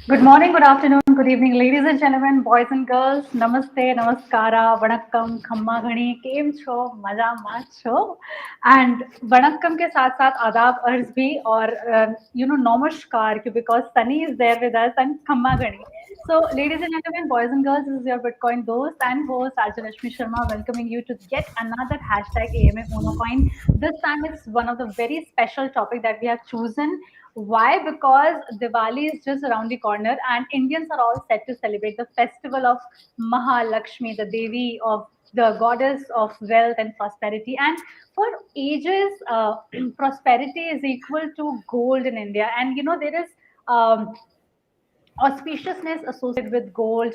Good morning, good afternoon, good evening, ladies and gentlemen, boys and girls. Namaste, namaskara, vanakkam, khamma ghani, केम छो, मजा मत छो. And vanakkam के साथ साथ आदाब अर्ज भी और नमस्कार because Sunny is there with us and khamma ghani. So, ladies and gentlemen, boys and girls, this is your Bitcoin host and host Arjunashmi Sharma welcoming you to yet another hashtag AMA Unocoin. This time it's one of the very special topic that we have chosen. Why? Because Diwali is just around the corner and Indians are all set to celebrate the festival of Mahalakshmi, the Devi of the goddess of wealth and prosperity. And for ages, prosperity is equal to gold in India. And there is auspiciousness associated with gold.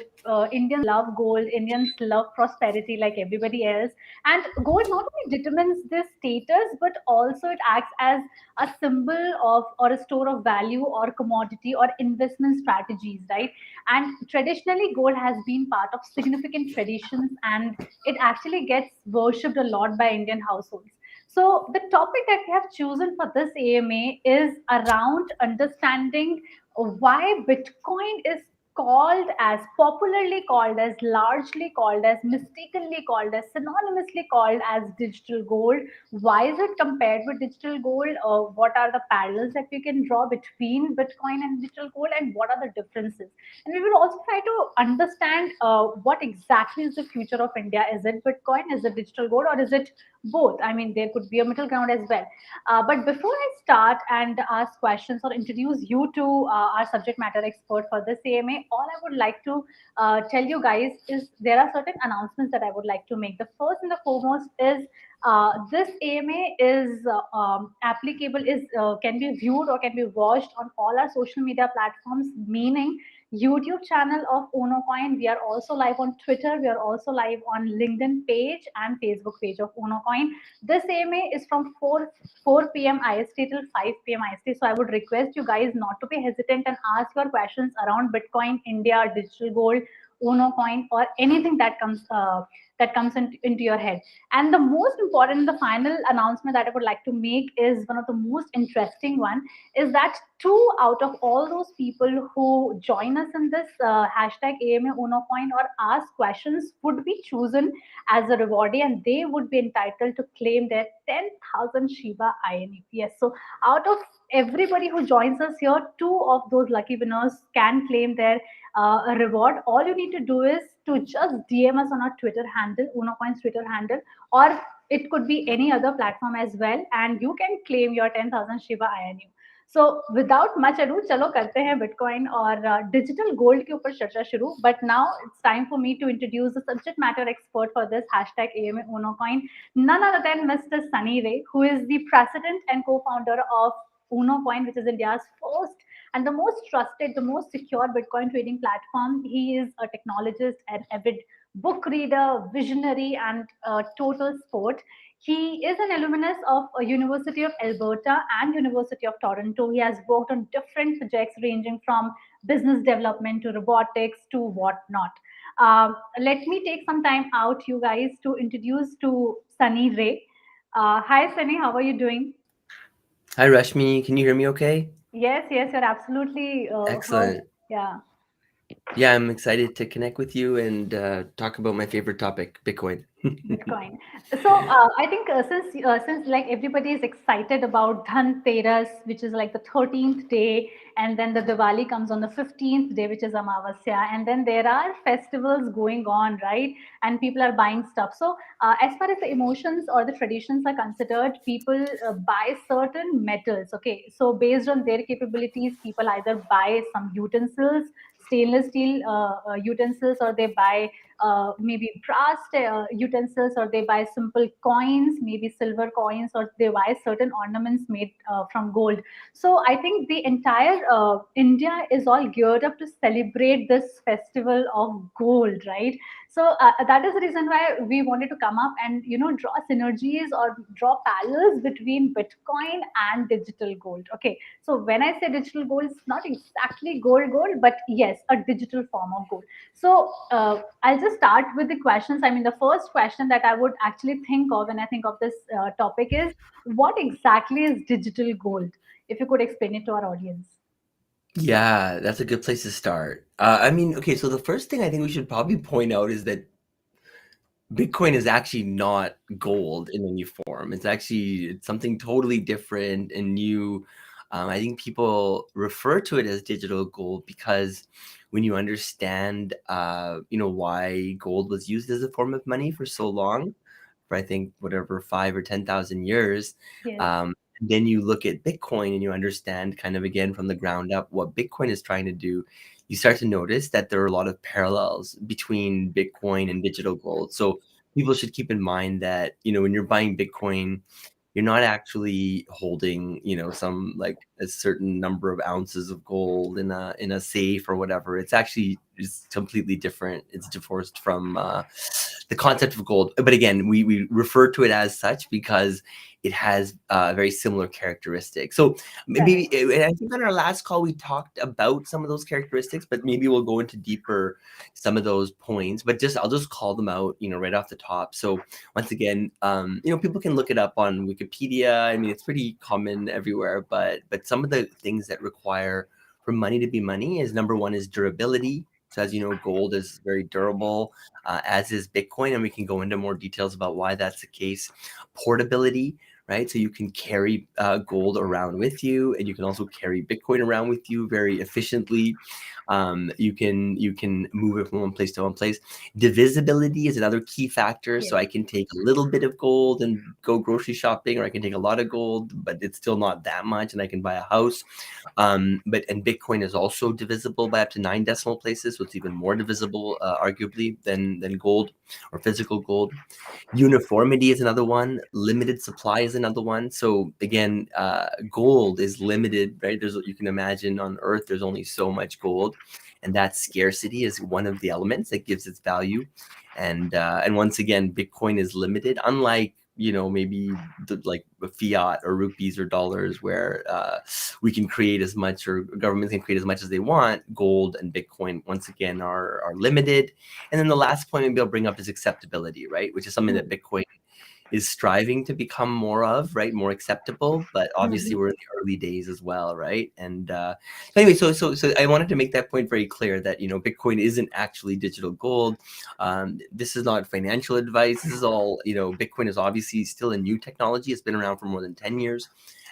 Indians love gold. Indians love prosperity like everybody else. And gold not only determines this status, but also it acts as a symbol of or a store of value or commodity or investment strategies, right? And traditionally, gold has been part of significant traditions and it actually gets worshipped a lot by Indian households. So, the topic that we have chosen for this AMA is around understanding why Bitcoin is called as popularly called as largely called as mistakenly called as synonymously called as digital gold. Why is it compared with digital gold? What are the parallels that we can draw between Bitcoin and digital gold, and what are the differences? And we will also try to understand what exactly is the future of India. Is it Bitcoin, is it digital gold, or is it both? I mean, there could be a middle ground as well. But before I start and ask questions or introduce you to our subject matter expert for this AMA, all I would like to tell you guys is there are certain announcements that I would like to make. The first and the foremost is this AMA is applicable, is can be viewed or can be watched on all our social media platforms, meaning YouTube channel of Unocoin. We are also live on Twitter. We are also live on LinkedIn page and Facebook page of Unocoin. This AMA is from 4 p.m. IST till 5 p.m. IST. So I would request you guys not to be hesitant and ask your questions around Bitcoin, India, digital gold, Unocoin, or anything that comes into your head. And the most important, the final announcement that I would like to make is one of the most interesting one, is that two out of all those people who join us in this hashtag AMA Unocoin or ask questions would be chosen as a rewardee, and they would be entitled to claim their 10,000 Shiba INF. Yes, so out of everybody who joins us here, two of those lucky winners can claim their reward. All you need to do is to just DM us on our Twitter handle, Unocoin's Twitter handle, or it could be any other platform as well, and you can claim your 10,000 Shiba INU. So without much ado चलो करते हैं bitcoin और digital gold के ऊपर चर्चा शुरू but now it's time for me to introduce the subject matter expert for this hashtag AMA Unocoin, none other than Mr. Sunny Ray, who is the president and co-founder of Unocoin, which is India's first and the most trusted, the most secure Bitcoin trading platform. He is a technologist, an avid book reader, visionary, and total sport. He is an alumnus of University of Alberta and University of Toronto. He has worked on different projects ranging from business development to robotics to whatnot. Let me take some time out, you guys, to introduce to Sunny Ray. Hi, Sunny. How are you doing? Hi, Rashmi. Can you hear me okay? Yes, yes, you're absolutely heard. Excellent. Yeah. Yeah, I'm excited to connect with you and talk about my favorite topic, Bitcoin. Bitcoin. So I think since like everybody is excited about Dhanteras, which is like the 13th day, and then the Diwali comes on the 15th day, which is Amavasya, and then there are festivals going on, right? And people are buying stuff. So as far as the emotions or the traditions are considered, people buy certain metals. Okay, so based on their capabilities, people either buy some utensils, stainless steel utensils, or they buy maybe brass utensils, or they buy simple coins, maybe silver coins, or they buy certain ornaments made from gold. So I think the entire India is all geared up to celebrate this festival of gold, right? So that is the reason why we wanted to come up and draw synergies or draw parallels between Bitcoin and digital gold. Okay, so when I say digital gold, it's not exactly gold, but yes, a digital form of gold. So I'll just start with the questions. I mean, the first question that I would actually think of when I think of this topic is, what exactly is digital gold? If you could explain it to our audience. Yeah, that's a good place to start. Okay, so the first thing I think we should probably point out is that Bitcoin is actually not gold in any form. It's something totally different and new. I think people refer to it as digital gold because when you understand, why gold was used as a form of money for so long, for I think whatever 5 or 10,000 years, Yes. um, then you look at Bitcoin and you understand kind of again from the ground up what Bitcoin is trying to do. You start to notice that there are a lot of parallels between Bitcoin and digital gold. So people should keep in mind that, when you're buying Bitcoin, you're not actually holding, some like a certain number of ounces of gold in a safe or whatever. It's actually is completely different. It's divorced from the concept of gold. But again, we refer to it as such because it has very similar characteristics. So maybe, Correct. and I think on our last call we talked about some of those characteristics, but maybe we'll go into deeper some of those points. But I'll just call them out, right off the top. So once again, people can look it up on Wikipedia. I mean, it's pretty common everywhere, but some of the things that require for money to be money is number one is durability. So as you know, gold is very durable, as is Bitcoin, and we can go into more details about why that's the case. Portability, right? So you can carry gold around with you, and you can also carry Bitcoin around with you very efficiently. You can move it from one place to one place. Divisibility is another key factor. So Yes. I can take a little bit of gold and go grocery shopping, or I can take a lot of gold, but it's still not that much, and I can buy a house. And Bitcoin is also divisible by up to 9 decimal places, so it's even more divisible, arguably, than gold or physical gold. Uniformity is another one. Limited supply is another one. So again, gold is limited, right? You can imagine on Earth, there's only so much gold. and that scarcity is one of the elements that gives its value. And once again, Bitcoin is limited, unlike maybe like fiat or rupees or dollars, where we can create as much, or governments can create as much as they want. Gold and Bitcoin once again are limited. And then the last point maybe I'll bring up is acceptability, right? Which is something that Bitcoin is striving to become more of, right? More acceptable, but obviously we're in the early days as well, right? And anyway, so I wanted to make that point very clear that Bitcoin isn't actually digital gold. This is not financial advice. This is all Bitcoin is obviously still a new technology. It's been around for more than 10 years,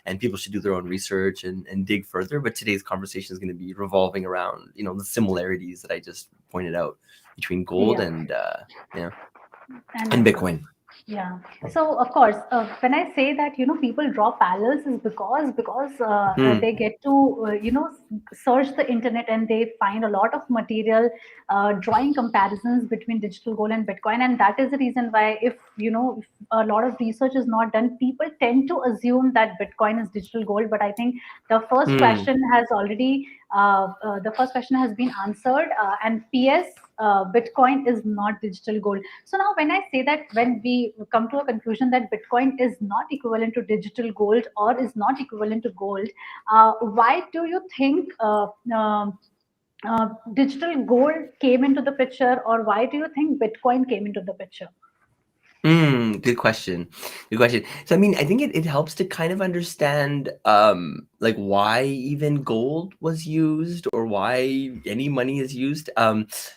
and people should do their own research and dig further. But today's conversation is going to be revolving around the similarities that I just pointed out between gold Yeah. and And and Bitcoin. Bitcoin. Yeah. So of course, when I say that people draw parallels is because Hmm. they get to search the internet and they find a lot of material drawing comparisons between digital gold and Bitcoin, and that is the reason why if a lot of research is not done, people tend to assume that Bitcoin is digital gold. But I think the first Hmm. question has already the first question has been answered, and P.S. Bitcoin is not digital gold. So now, when I say that, when we come to a conclusion that Bitcoin is not equivalent to digital gold or is not equivalent to gold, why do you think digital gold came into the picture, or why do you think Bitcoin came into the picture? Good question. Good question. So, I mean, I think it helps to kind of understand, like why even gold was used or why any money is used.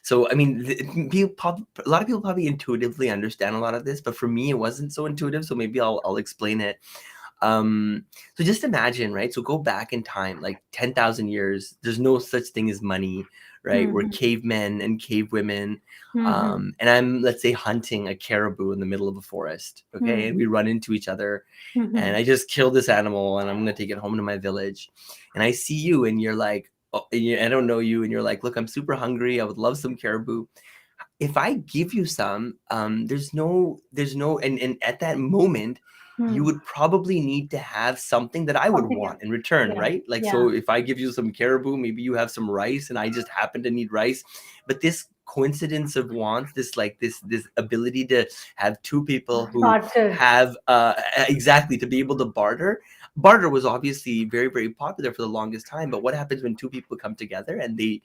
So, I mean, a lot of people probably intuitively understand a lot of this, but for me, it wasn't so intuitive. So maybe I'll explain it. Um, so just imagine, right? So go back in time, like 10,000 years. There's no such thing as money, right? We're Hmm. cavemen and cavewomen. Hmm. And I'm, let's say, hunting a caribou in the middle of a forest. Okay. And we run into each other, and Hmm. I just kill this animal and I'm going to take it home to my village. And I see you and you're like, oh, I don't know you. And you're like, look, I'm super hungry. I would love some caribou. If I give you some, there's no, and at that moment, you Hmm. would probably need to have something that I would Something want else. in return, Yeah. right? Like, Yeah. so if I give you some caribou, maybe you have some rice, and I just happen to need rice. But this coincidence of wants, this ability to have two people who Barter. have exactly, to be able to barter was obviously very, very popular for the longest time. But what happens when two people come together and the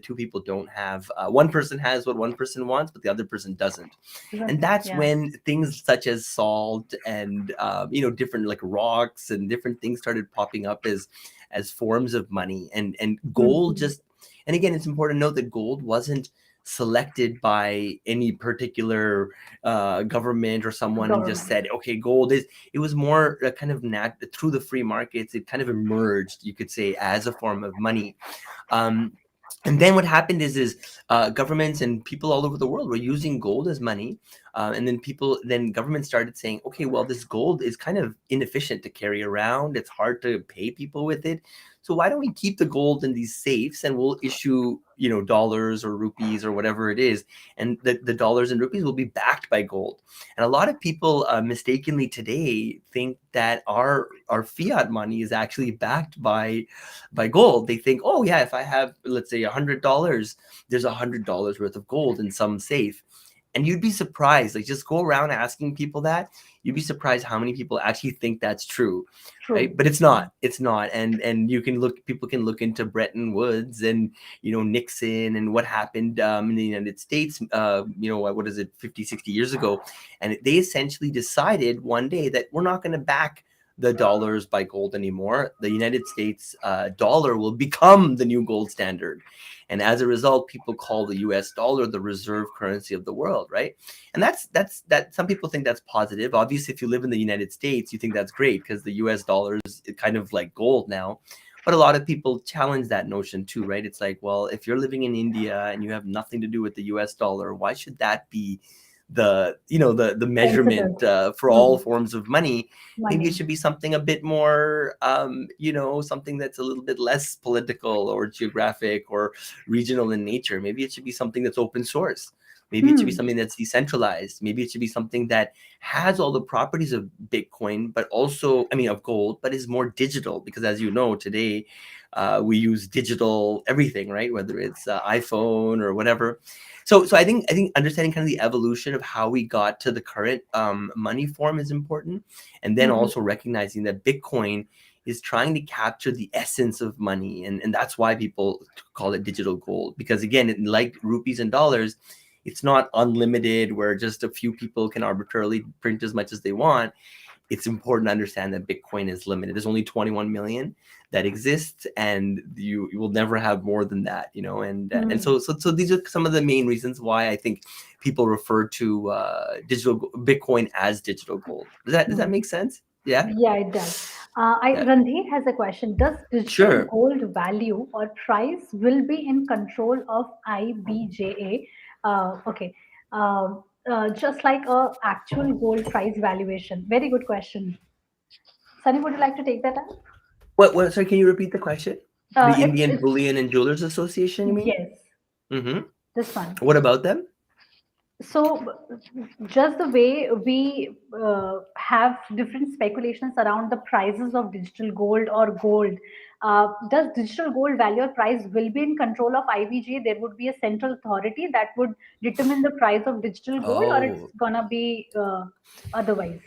two people don't have, one person has what one person wants but the other person doesn't, and that's Yeah. when things such as salt and different like rocks and different things started popping up as forms of money, and gold Hmm. just, and again, it's important to note that gold wasn't selected by any particular government or someone and just Government. said, okay, gold is, it was more kind of through the free markets, it kind of emerged, you could say, as a form of money. um, and then what happened is governments and people all over the world were using gold as money, and then governments started saying, okay, well, this gold is kind of inefficient to carry around. It's hard to pay people with it. So why don't we keep the gold in these safes, and we'll issue dollars or rupees or whatever it is, and the dollars and rupees will be backed by gold. And a lot of people mistakenly today think that our fiat money is actually backed by gold. They think, oh yeah, if I have, let's say, $100, there's $100 worth of gold in some safe. And you'd be surprised, like, just go around asking people that. You'd be surprised how many people actually think that's true, True. right? But it's Yeah. not. It's not. And people can look into Bretton Woods and Nixon and what happened in the United States. What is it, 50, 60 years ago, and they essentially decided one day that we're not going to back the dollars by gold anymore. The United States dollar will become the new gold standard. And as a result, people call the US dollar the reserve currency of the world, right? And that some people think that's positive. Obviously, if you live in the United States, you think that's great because the US dollar is kind of like gold now. But a lot of people challenge that notion too, right? It's like, well, if you're living in India and you have nothing to do with the US dollar, why should that be the Sensitive. measurement for all Hmm. forms of money? Maybe it Money. should be something a bit more something that's a little bit less political or geographic or regional in nature. Maybe it should be something that's open source, Maybe it should be Hmm. something that's decentralized. Maybe it should be something that has all the properties of Bitcoin, but also, I mean, of gold, but is more digital. Because as you know, today we use digital everything, right? Whether it's iPhone or whatever. So I think understanding kind of the evolution of how we got to the current money form is important, and then Mhm. also recognizing that Bitcoin is trying to capture the essence of money, and that's why people call it digital gold. Because again, like rupees and dollars, it's not unlimited where just a few people can arbitrarily print as much as they want. It's important to understand that Bitcoin is limited. There's only 21 million that exists, and you will never have more than that, you know. And Hmm. so these are some of the main reasons why I think people refer to digital Bitcoin as digital gold. Does that Hmm. make sense? Yeah. Yeah, it does. Yeah. Ranveer has a question. Does digital Sure. gold value or price will be in control of IBJA? Okay. Just like a actual gold price valuation. Very good question. Sunny, would you like to take that up? What? Sorry, can you repeat the question? The Indian It's Bullion and Jewelers Association, you mean? yes, Mm-hmm. this one. What about them? So, just the way we have different speculations around the prices of digital gold or gold, does digital gold value or price will be in control of IBJ? There would be a central authority that would determine the price of digital gold, or it's Oh, gonna be otherwise.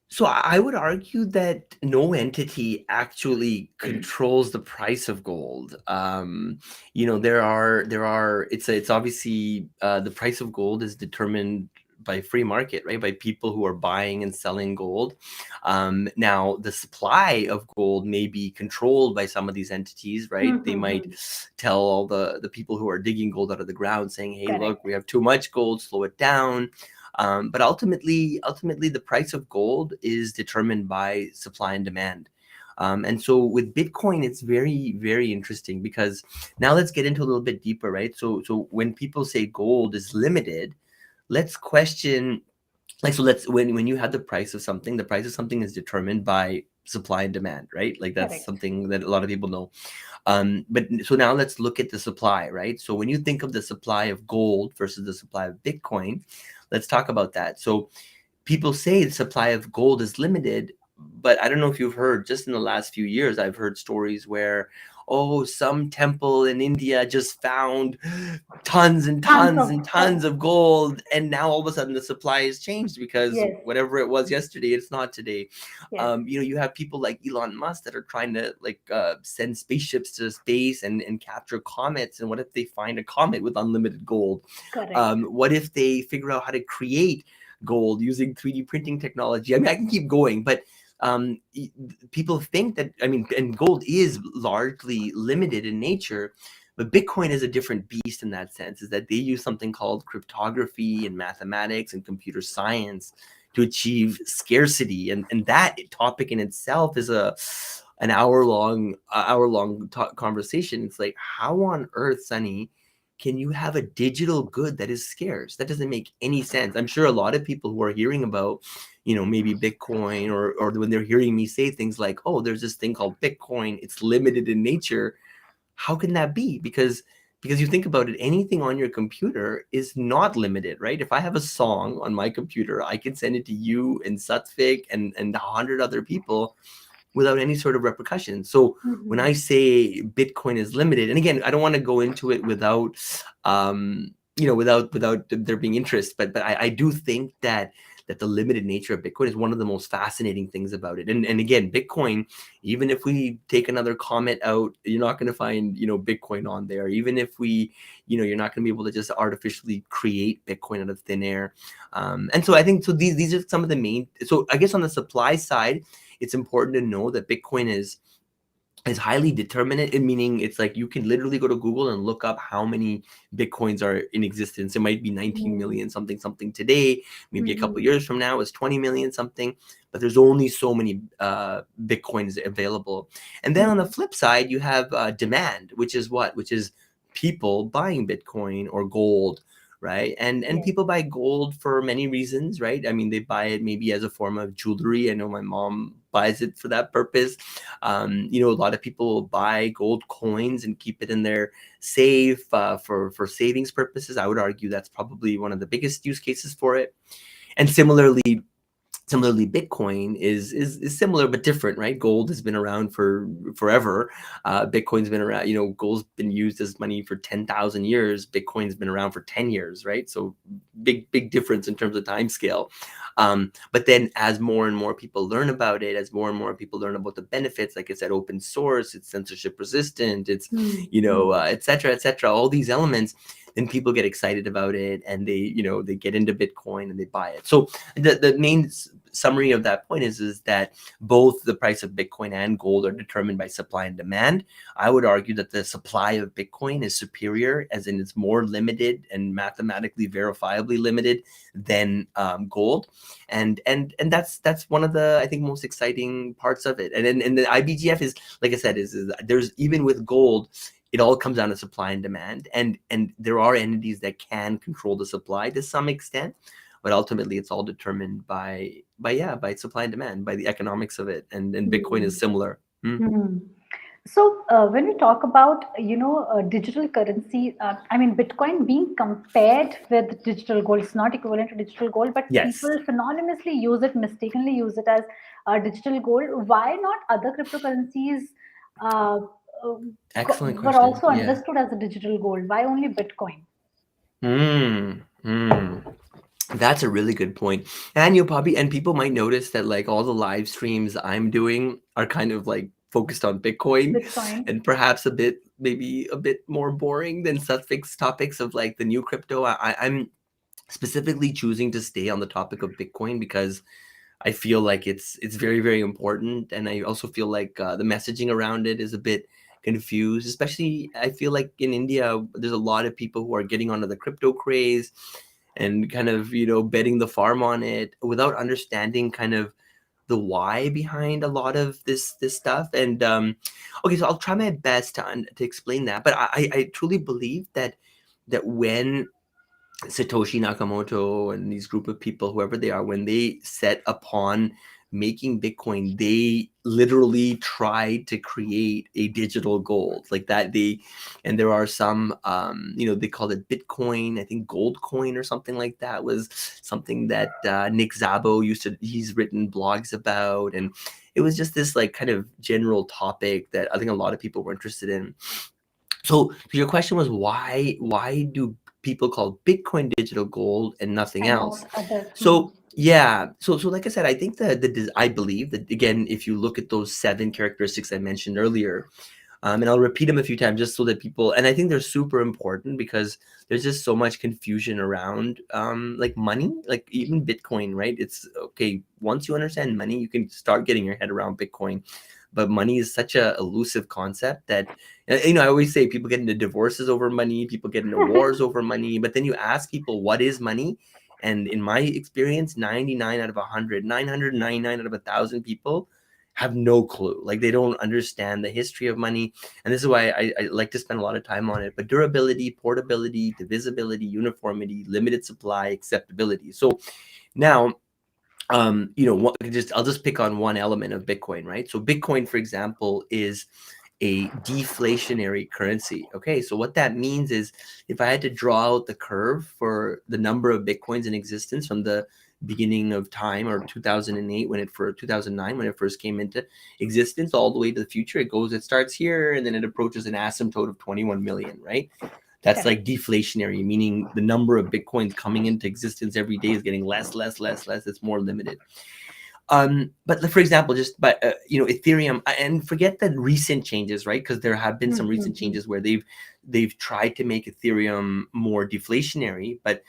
so I would argue that no entity actually controls the price of gold. There are it's obviously the price of gold is determined by free market, right? By people who are buying and selling gold. Now the supply of gold may be controlled by some of these entities, right? They might Mm-hmm. tell all the people who are digging gold out of the ground, saying, "Hey, look, Correct. we have too much gold, slow it down." But ultimately, the price of gold is determined by supply and demand. And so with Bitcoin, it's very, very interesting because now let's get into a little bit deeper, right? So when people say gold is limited, let's question, like, so let's when you have the price of something is determined by supply and demand, right? Like that's Correct. something that a lot of people know. But so now let's look at the supply, right? So when you think of the supply of gold versus the supply of Bitcoin, let's talk about that. So people say the supply of gold is limited, but I don't know if you've heard, just in the last few years, I've heard stories where, oh, some temple in India just found tons and Tons tons of and tons of gold, and now all of a sudden the supply has changed because yes, whatever it was yesterday, it's not today. yes, You have people like Elon Musk that are trying to like send spaceships to space and capture comets. And what if they find a comet with unlimited gold? correct. What if they figure out how to create gold using 3D printing technology? I mean, I can keep going, but people think that, I mean, and gold is largely limited in nature, but Bitcoin is a different beast in that sense, is that they use something called cryptography and mathematics and computer science to achieve scarcity. And that topic in itself is an hour long conversation. It's like, how on earth, Sunny, can you have a digital good that is scarce? That doesn't make any sense. I'm sure a lot of people who are hearing about, maybe Bitcoin, or when they're hearing me say things like, oh, there's this thing called Bitcoin, it's limited in nature. How can that be? Because you think about it, anything on your computer is not limited, right? If I have a song on my computer, I can send it to you and Satvik and 100 other people without any sort of repercussion. So when Mhm. I say Bitcoin is limited, and again, I don't want to go into it without there being interest, but I do think that the limited nature of Bitcoin is one of the most fascinating things about it. And again, Bitcoin, even if we take another comment out, you're not going to find Bitcoin on there. Even if you're not going to be able to just artificially create Bitcoin out of thin air. And so I think, so these are some of the main. So I guess on the supply side, it's important to know that Bitcoin is highly determinate, meaning it's like you can literally go to Google and look up how many Bitcoins are in existence. It might be 19 Mm. million something something today, maybe a couple Mhm. years from now it's 20 million something, but there's only so many Bitcoins available. And then on the Mhm. flip side, you have demand, which is people buying Bitcoin or gold, right? And Yes. people buy gold for many reasons, right? I mean, they buy it maybe as a form of jewelry. I know my mom buys it for that purpose. A lot of people buy gold coins and keep it in their safe for savings purposes. I would argue that's probably one of the biggest use cases for it. And similarly, Bitcoin is similar but different, right? Gold has been around for forever. Bitcoin's been around. Gold's been used as money for 10,000 years. Bitcoin's been around for 10 years, right? So big difference in terms of time scale. But then as more and more people learn about it, as more and more people learn about the benefits, like I said, open source, it's censorship resistant, it's et cetera, all these elements, then people get excited about it, and they get into Bitcoin and they buy it. So the main summary of that point is that both the price of Bitcoin and gold are determined by supply and demand. I would argue that the supply of Bitcoin is superior, as in it's more limited and mathematically verifiably limited than gold, and that's one of the, I think, most exciting parts of it. And the IBGF is, like I said, is there's, even with gold, it all comes down to supply and demand, and there are entities that can control the supply to some extent, but ultimately it's all determined by supply and demand, by the economics of it, and Bitcoin is similar. Hmm. So when we talk about digital currency, I mean Bitcoin being compared with digital gold, it's not equivalent to digital gold, but people Yes, synonymously use it, mistakenly use it as digital gold. Why not other cryptocurrencies uh, uh, excellent were question. also Yeah. understood as a digital gold? Why only Bitcoin? Hmm. Hmm. That's a really good point. And people might notice that, like, all the live streams I'm doing are kind of like focused on Bitcoin, Bitcoin. and perhaps maybe a bit more boring than suffix topics of like the new crypto. I'm specifically choosing to stay on the topic of Bitcoin because I feel like it's very, very important, and I also feel like the messaging around it is a bit confused. Especially, I feel like in India, there's a lot of people who are getting onto the crypto craze and kind of betting the farm on it without understanding kind of the why behind a lot of this stuff. And okay, so I'll try my best to explain that. But I truly believe that when Satoshi Nakamoto and these group of people, whoever they are, when they set upon making Bitcoin, they literally tried to create a digital gold like that. And there are some, they called it Bitcoin, I think Gold Coin or something like that was something that Nick Szabo he's written blogs about. And it was just this like kind of general topic that I think a lot of people were interested in. So your question was, why do people call Bitcoin digital gold and nothing And else? not other. So yeah, so like I said, I think I believe that, again, if you look at those 7 characteristics I mentioned earlier, and I'll repeat them a few times just so that people, and I think they're super important because there's just so much confusion around like money, like even Bitcoin, right? It's okay, once you understand money, you can start getting your head around Bitcoin. But money is such a elusive concept that, I always say people get into divorces over money, people get into wars over money, but then you ask people, what is money? And in my experience, 99 out of 100, 999 out of 1,000 people have no clue. Like, they don't understand the history of money. And this is why I like to spend a lot of time on it. But durability, portability, divisibility, uniformity, limited supply, acceptability. So now, I'll just pick on one element of Bitcoin, right? So Bitcoin, for example, is a deflationary currency. Okay, so what that means is, if I had to draw out the curve for the number of Bitcoins in existence from the beginning of time, or 2008 for 2009 when it first came into existence, all the way to the future, it starts here and then it approaches an asymptote of 21 million, right? That's Correct. like deflationary, meaning the number of Bitcoins coming into existence every day is getting less, less, less, less. It's more limited. But for example, just by Ethereum, and forget the recent changes, right? Because there have been some recent changes where they've tried to make Ethereum more deflationary. But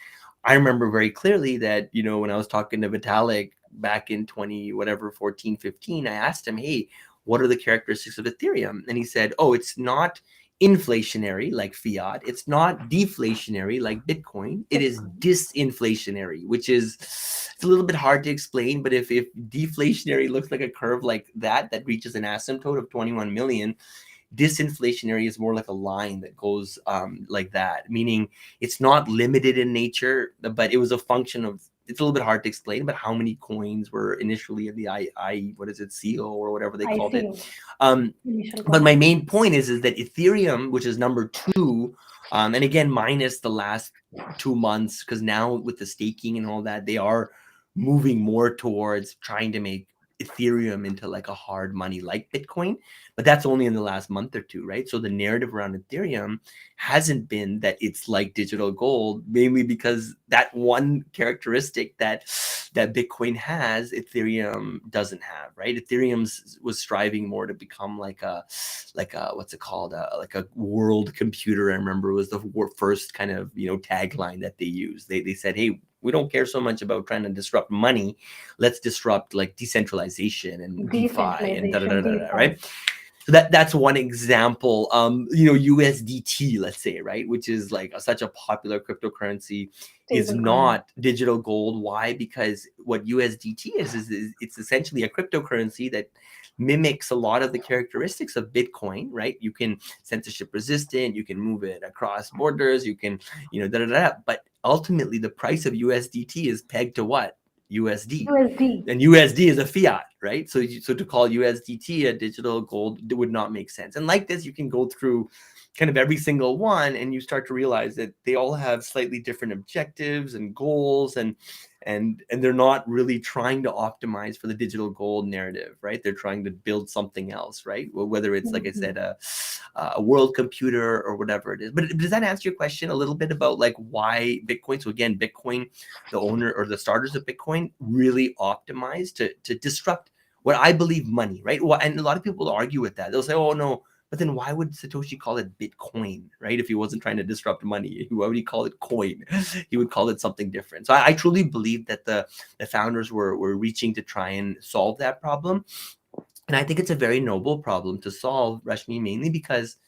I remember very clearly that when I was talking to Vitalik back in 20 whatever 14, 15, I asked him, hey, what are the characteristics of Ethereum? And he said, oh, it's not inflationary like fiat, it's not deflationary like Bitcoin, it is Bitcoin. disinflationary, which is, it's a little bit hard to explain. But if deflationary looks like a curve like that reaches an asymptote of 21 million, Disinflationary is more like a line that goes like that, meaning it's not limited in nature, but it was a function of, it's a little bit hard to explain, but how many coins were initially in the what is it, CO or whatever they called it. ICO, Um, initial but my coin. main point is that Ethereum, which is number two, and again minus the last 2 months, because now with the staking and all that, they are moving more towards trying to make Ethereum into like a hard money like Bitcoin, but that's only in the last month or two, right? So the narrative around Ethereum hasn't been that it's like digital gold, mainly because that one characteristic that Bitcoin has, Ethereum doesn't have, right? Ethereum was striving more to become like a what's it called, like a world computer. I remember it was the first kind of tagline that they used. They said, hey, we don't care so much about trying to disrupt money. Let's disrupt like decentralization and DeFi and da da da Decentralization, da, DeFi, right? So that's one example. USDT, let's say, right, which is like such a popular cryptocurrency, is stablecoin. not digital gold. Why? Because what USDT is it's essentially a cryptocurrency that mimics a lot of the characteristics of Bitcoin, right? You can censorship resistant, you can move it across borders, you can, da da da. But ultimately, the price of USDT is pegged to what? USD. USD. And USD is a fiat, right? So to call USDT a digital gold would not make sense. And like this, you can go through kind of every single one, and you start to realize that they all have slightly different objectives and goals, and they're not really trying to optimize for the digital gold narrative, right? They're trying to build something else, right? Whether it's, like I said, a world computer or whatever it is. But does that answer your question a little bit about like why Bitcoin? So again, Bitcoin, the owner or the starters of Bitcoin, really optimized to disrupt what I believe money, right? And a lot of people argue with that. They'll say, oh no, but then why would Satoshi call it Bitcoin, right? If he wasn't trying to disrupt money, why would he call it coin? He would call it something different. So I truly believe that the founders were reaching to try and solve that problem. And I think it's a very noble problem to solve, Rashmi, mainly because,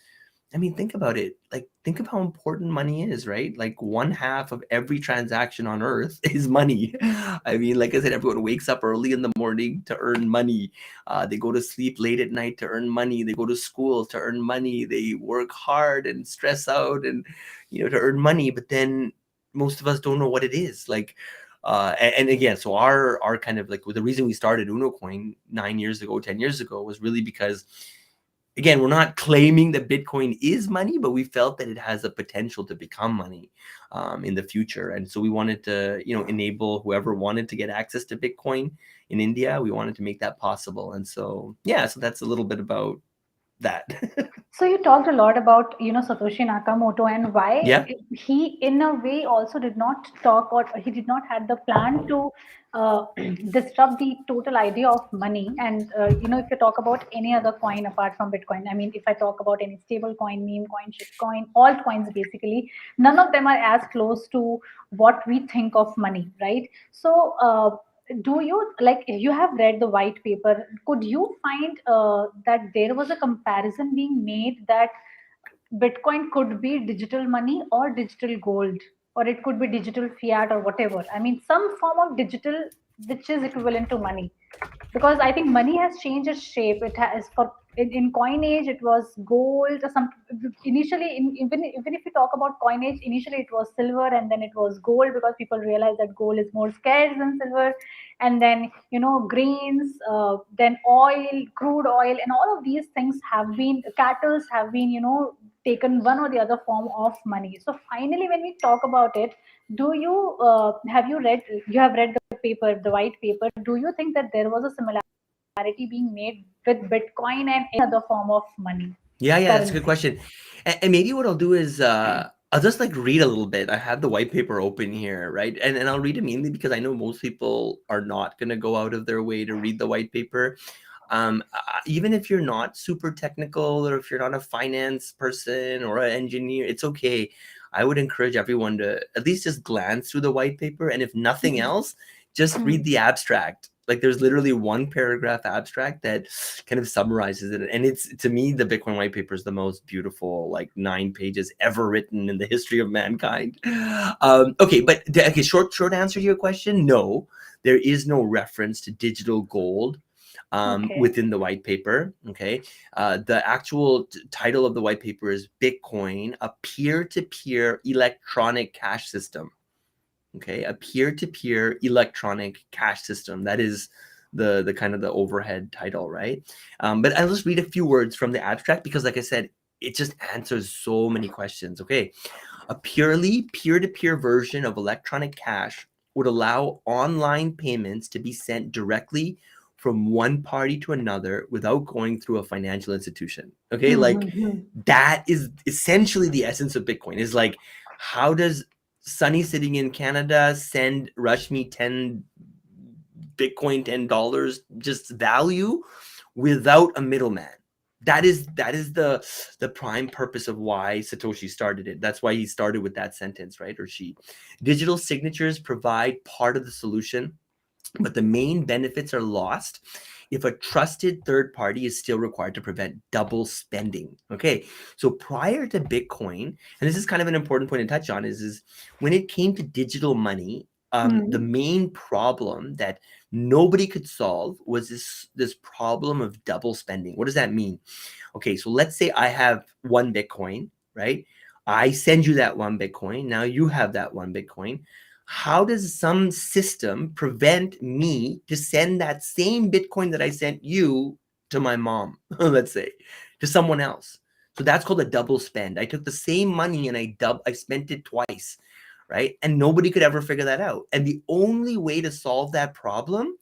I mean, think about it. Like, think of how important money is, right? Like, one half of every transaction on earth is money. I mean, like I said, everyone wakes up early in the morning to earn money. They go to sleep late at night to earn money. They go to school to earn money. They work hard and stress out and, to earn money. But then most of us don't know what it is. Like, and again, so our kind of like the reason we started Unocoin 9 years ago, 10 years ago was really because, again, we're not claiming that Bitcoin is money, but we felt that it has the potential to become money in the future. And so we wanted to, enable whoever wanted to get access to Bitcoin in India. We wanted to make that possible. And so, yeah, so that's a little bit about that. So you talked a lot about Satoshi Nakamoto and why Yeah. he in a way also did not talk, or he did not had the plan to disrupt the total idea of money. And if you talk about any other coin apart from Bitcoin, I mean, if I talk about any stable coin, meme coin, shit coin, altcoins, basically none of them are as close to what we think of money, right? So do you, like, you have read the white paper, could you find that there was a comparison being made that Bitcoin could be digital money or digital gold, or it could be digital fiat or whatever, I mean some form of digital which is equivalent to money? Because I think money has changed its shape. It has, for in coinage it was gold or some. Initially, even if you talk about coinage, initially it was silver and then it was gold because people realized that gold is more scarce than silver, and then grains, then oil, crude oil, and all of these things have been, cattles have been taken one or the other form of money. So finally, when we talk about it, do you you have read the paper, the white paper? Do you think that there was a similarity being made with Bitcoin and any other form of money, Yeah, that's a good currency? question. And maybe what I'll do is I'll just like read a little bit. I have the white paper open here, right? And I'll read it mainly because I know most people are not going to go out of their way to read the white paper. Even if you're not super technical, or if you're not a finance person or an engineer, it's okay. I would encourage everyone to at least just glance through the white paper, and if nothing Hmm. else, just Hmm. read the abstract. Like, there's literally one paragraph abstract that kind of summarizes it, and it's, to me, the Bitcoin white paper is the most beautiful, like, 9 pages ever written in the history of mankind. Okay, but okay, short answer to your question: no, there is no reference to digital gold Okay. within the white paper. Okay. The actual title of the white paper is Bitcoin, a peer-to-peer electronic cash system. Okay, a peer-to-peer electronic cash system. That is the kind of the overhead title, right? But I'll just read a few words from the abstract because, like I said, it just answers so many questions. Okay, a purely peer-to-peer version of electronic cash would allow online payments to be sent directly from one party to another without going through a financial institution. Okay, like Mm-hmm. that is essentially the essence of Bitcoin. Is like, how does Sunny sitting in Canada send Rashmi 10 Bitcoin, $10 just value without a middleman? That is the prime purpose of why Satoshi started it. That's why he started with that sentence, right? Or she. Digital signatures provide part of the solution, but the main benefits are lost if a trusted third party is still required to prevent double spending. Okay, so prior to Bitcoin, and this is kind of an important point to touch on, is when it came to digital money, the main problem that nobody could solve was this problem of double spending. What does that mean? Okay, so let's say I have one Bitcoin, right? I send you that one Bitcoin. Now you have that one Bitcoin. How does some system prevent me to send that same Bitcoin that I sent you to my mom, let's say, to someone else? So that's called a double spend. I took the same money and I spent it twice, right? And nobody could ever figure that out. And the only way to solve that problem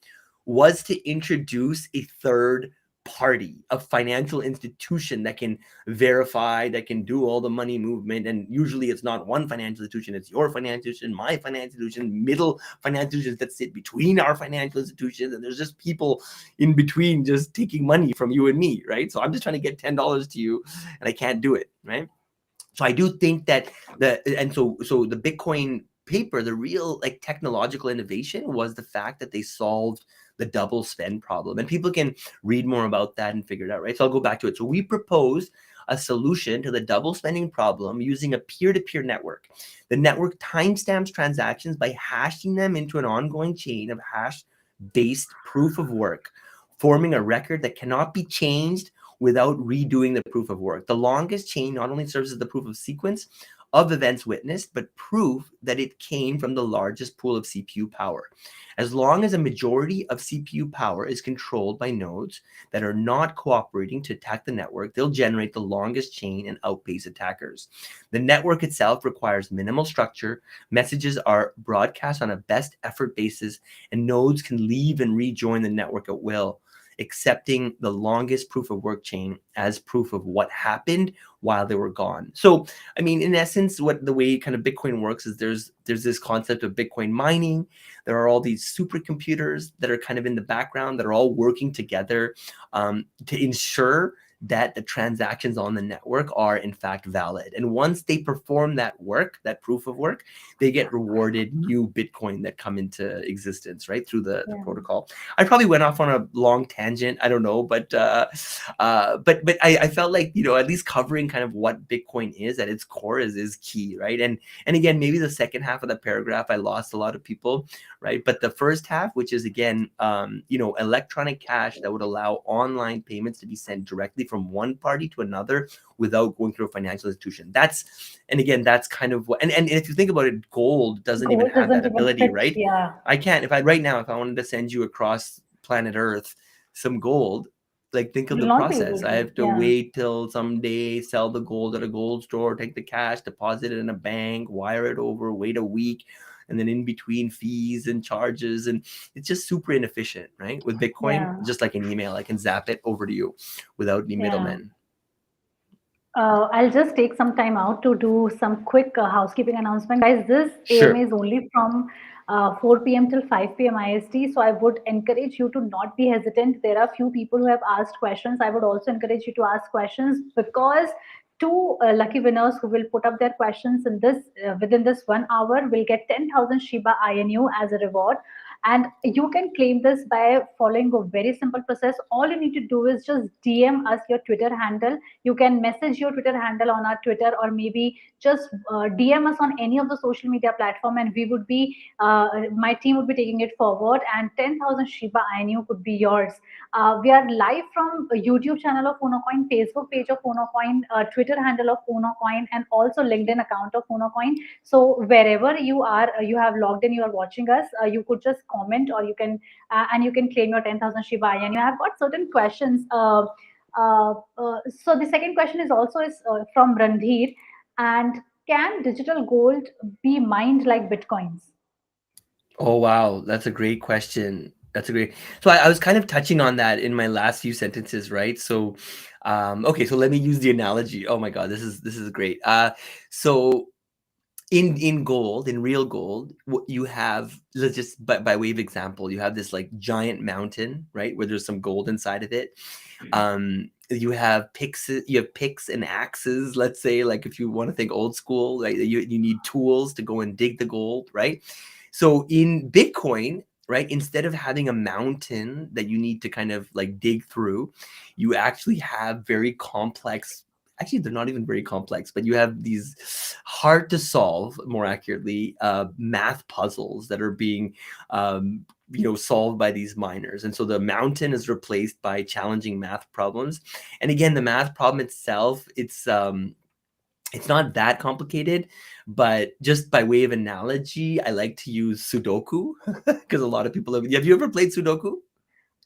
was to introduce a third party, a financial institution that can verify, that can do all the money movement. And usually it's not one financial institution, it's your financial institution, my financial institution, middle financial institutions that sit between our financial institutions. And there's just people in between just taking money from you and me, right? So I'm just trying to get $10 to you and I can't do it, right? So I do think that so the Bitcoin paper, the real like technological innovation was the fact that they solved the double spend problem. And people can read more about that and figure it out, right? So I'll go back to it. So we proposed a solution to the double spending problem using a peer-to-peer network. The network timestamps transactions by hashing them into an ongoing chain of hash-based proof of work, forming a record that cannot be changed without redoing the proof of work. The longest chain not only serves as the proof of sequence of events witnessed, but proof that it came from the largest pool of CPU power. As long as a majority of CPU power is controlled by nodes that are not cooperating to attack the network, they'll generate the longest chain and outpace attackers. The network itself requires minimal structure, messages are broadcast on a best effort basis, and nodes can leave and rejoin the network at will, accepting the longest proof of work chain as proof of what happened while they were gone. So, I mean, in essence, what the way kind of Bitcoin works is there's this concept of Bitcoin mining. There are all these supercomputers that are kind of in the background that are all working together to ensure that the transactions on the network are in fact valid. And once they perform that work, that proof of work, they get rewarded new Bitcoin that come into existence, right, through the protocol. I probably went off on a long tangent. I don't know, but I felt like, you know, at least covering kind of what Bitcoin is at its core is key, right? And again, maybe the second half of the paragraph I lost a lot of people, right? But the first half, which is again, you know, electronic cash that would allow online payments to be sent directly from one party to another without going through a financial institution. And again, that's kind of what. And if you think about it, gold doesn't even Gold have doesn't that even ability, fit. right? Yeah. I can't. If I right now, if I wanted to send you across planet Earth some gold, like think of Will the not be process. able I to. have to Yeah. wait till someday, sell the gold at a gold store, take the cash, deposit it in a bank, wire it over, wait a week, and then in between fees and charges, and it's just super inefficient, right? With Bitcoin, Yeah. just like an email, I can zap it over to you without any Yeah. middlemen. I'll just take some time out to do some quick housekeeping announcement. Guys, this AMA Sure. is only from 4 p.m. till 5 p.m. IST. So I would encourage you to not be hesitant. There are few people who have asked questions. I would also encourage you to ask questions because two lucky winners who will put up their questions in this within this 1 hour will get 10,000 Shiba INU as a reward. And you can claim this by following a very simple process. All you need to do is just DM us your Twitter handle. You can message your Twitter handle on our Twitter, or maybe just DM us on any of the social media platform, and we would be my team would be taking it forward, and 10,000 Shiba Inu could be yours. We are live from a YouTube channel of Unocoin, Facebook page of Unocoin, Twitter handle of Unocoin, and also LinkedIn account of Unocoin. So wherever you are, you have logged in, you are watching us, you could just comment, or you can and you can claim your 10,000 Shiba. And you have got certain questions. So the second question is also from Randhir, and can digital gold be mined like bitcoins? Oh wow, that's a great question. That's a great. So I was kind of touching on that in my last few sentences, right? So, okay, so let me use the analogy. Oh my God, this is great. So in gold, in real gold, what you have, let's just by way of example, you have this like giant mountain, right, where there's some gold inside of it. You have picks and axes, let's say, like if you want to think old school, like you need tools to go and dig the gold, right? So in Bitcoin, right, instead of having a mountain that you need to kind of like dig through, you actually have very complex, actually they're not even very complex, but you have these hard to solve, more accurately, math puzzles that are being solved by these miners. And so the mountain is replaced by challenging math problems. And again, the math problem itself, it's not that complicated, but just by way of analogy, I like to use Sudoku because a lot of people have you ever played Sudoku?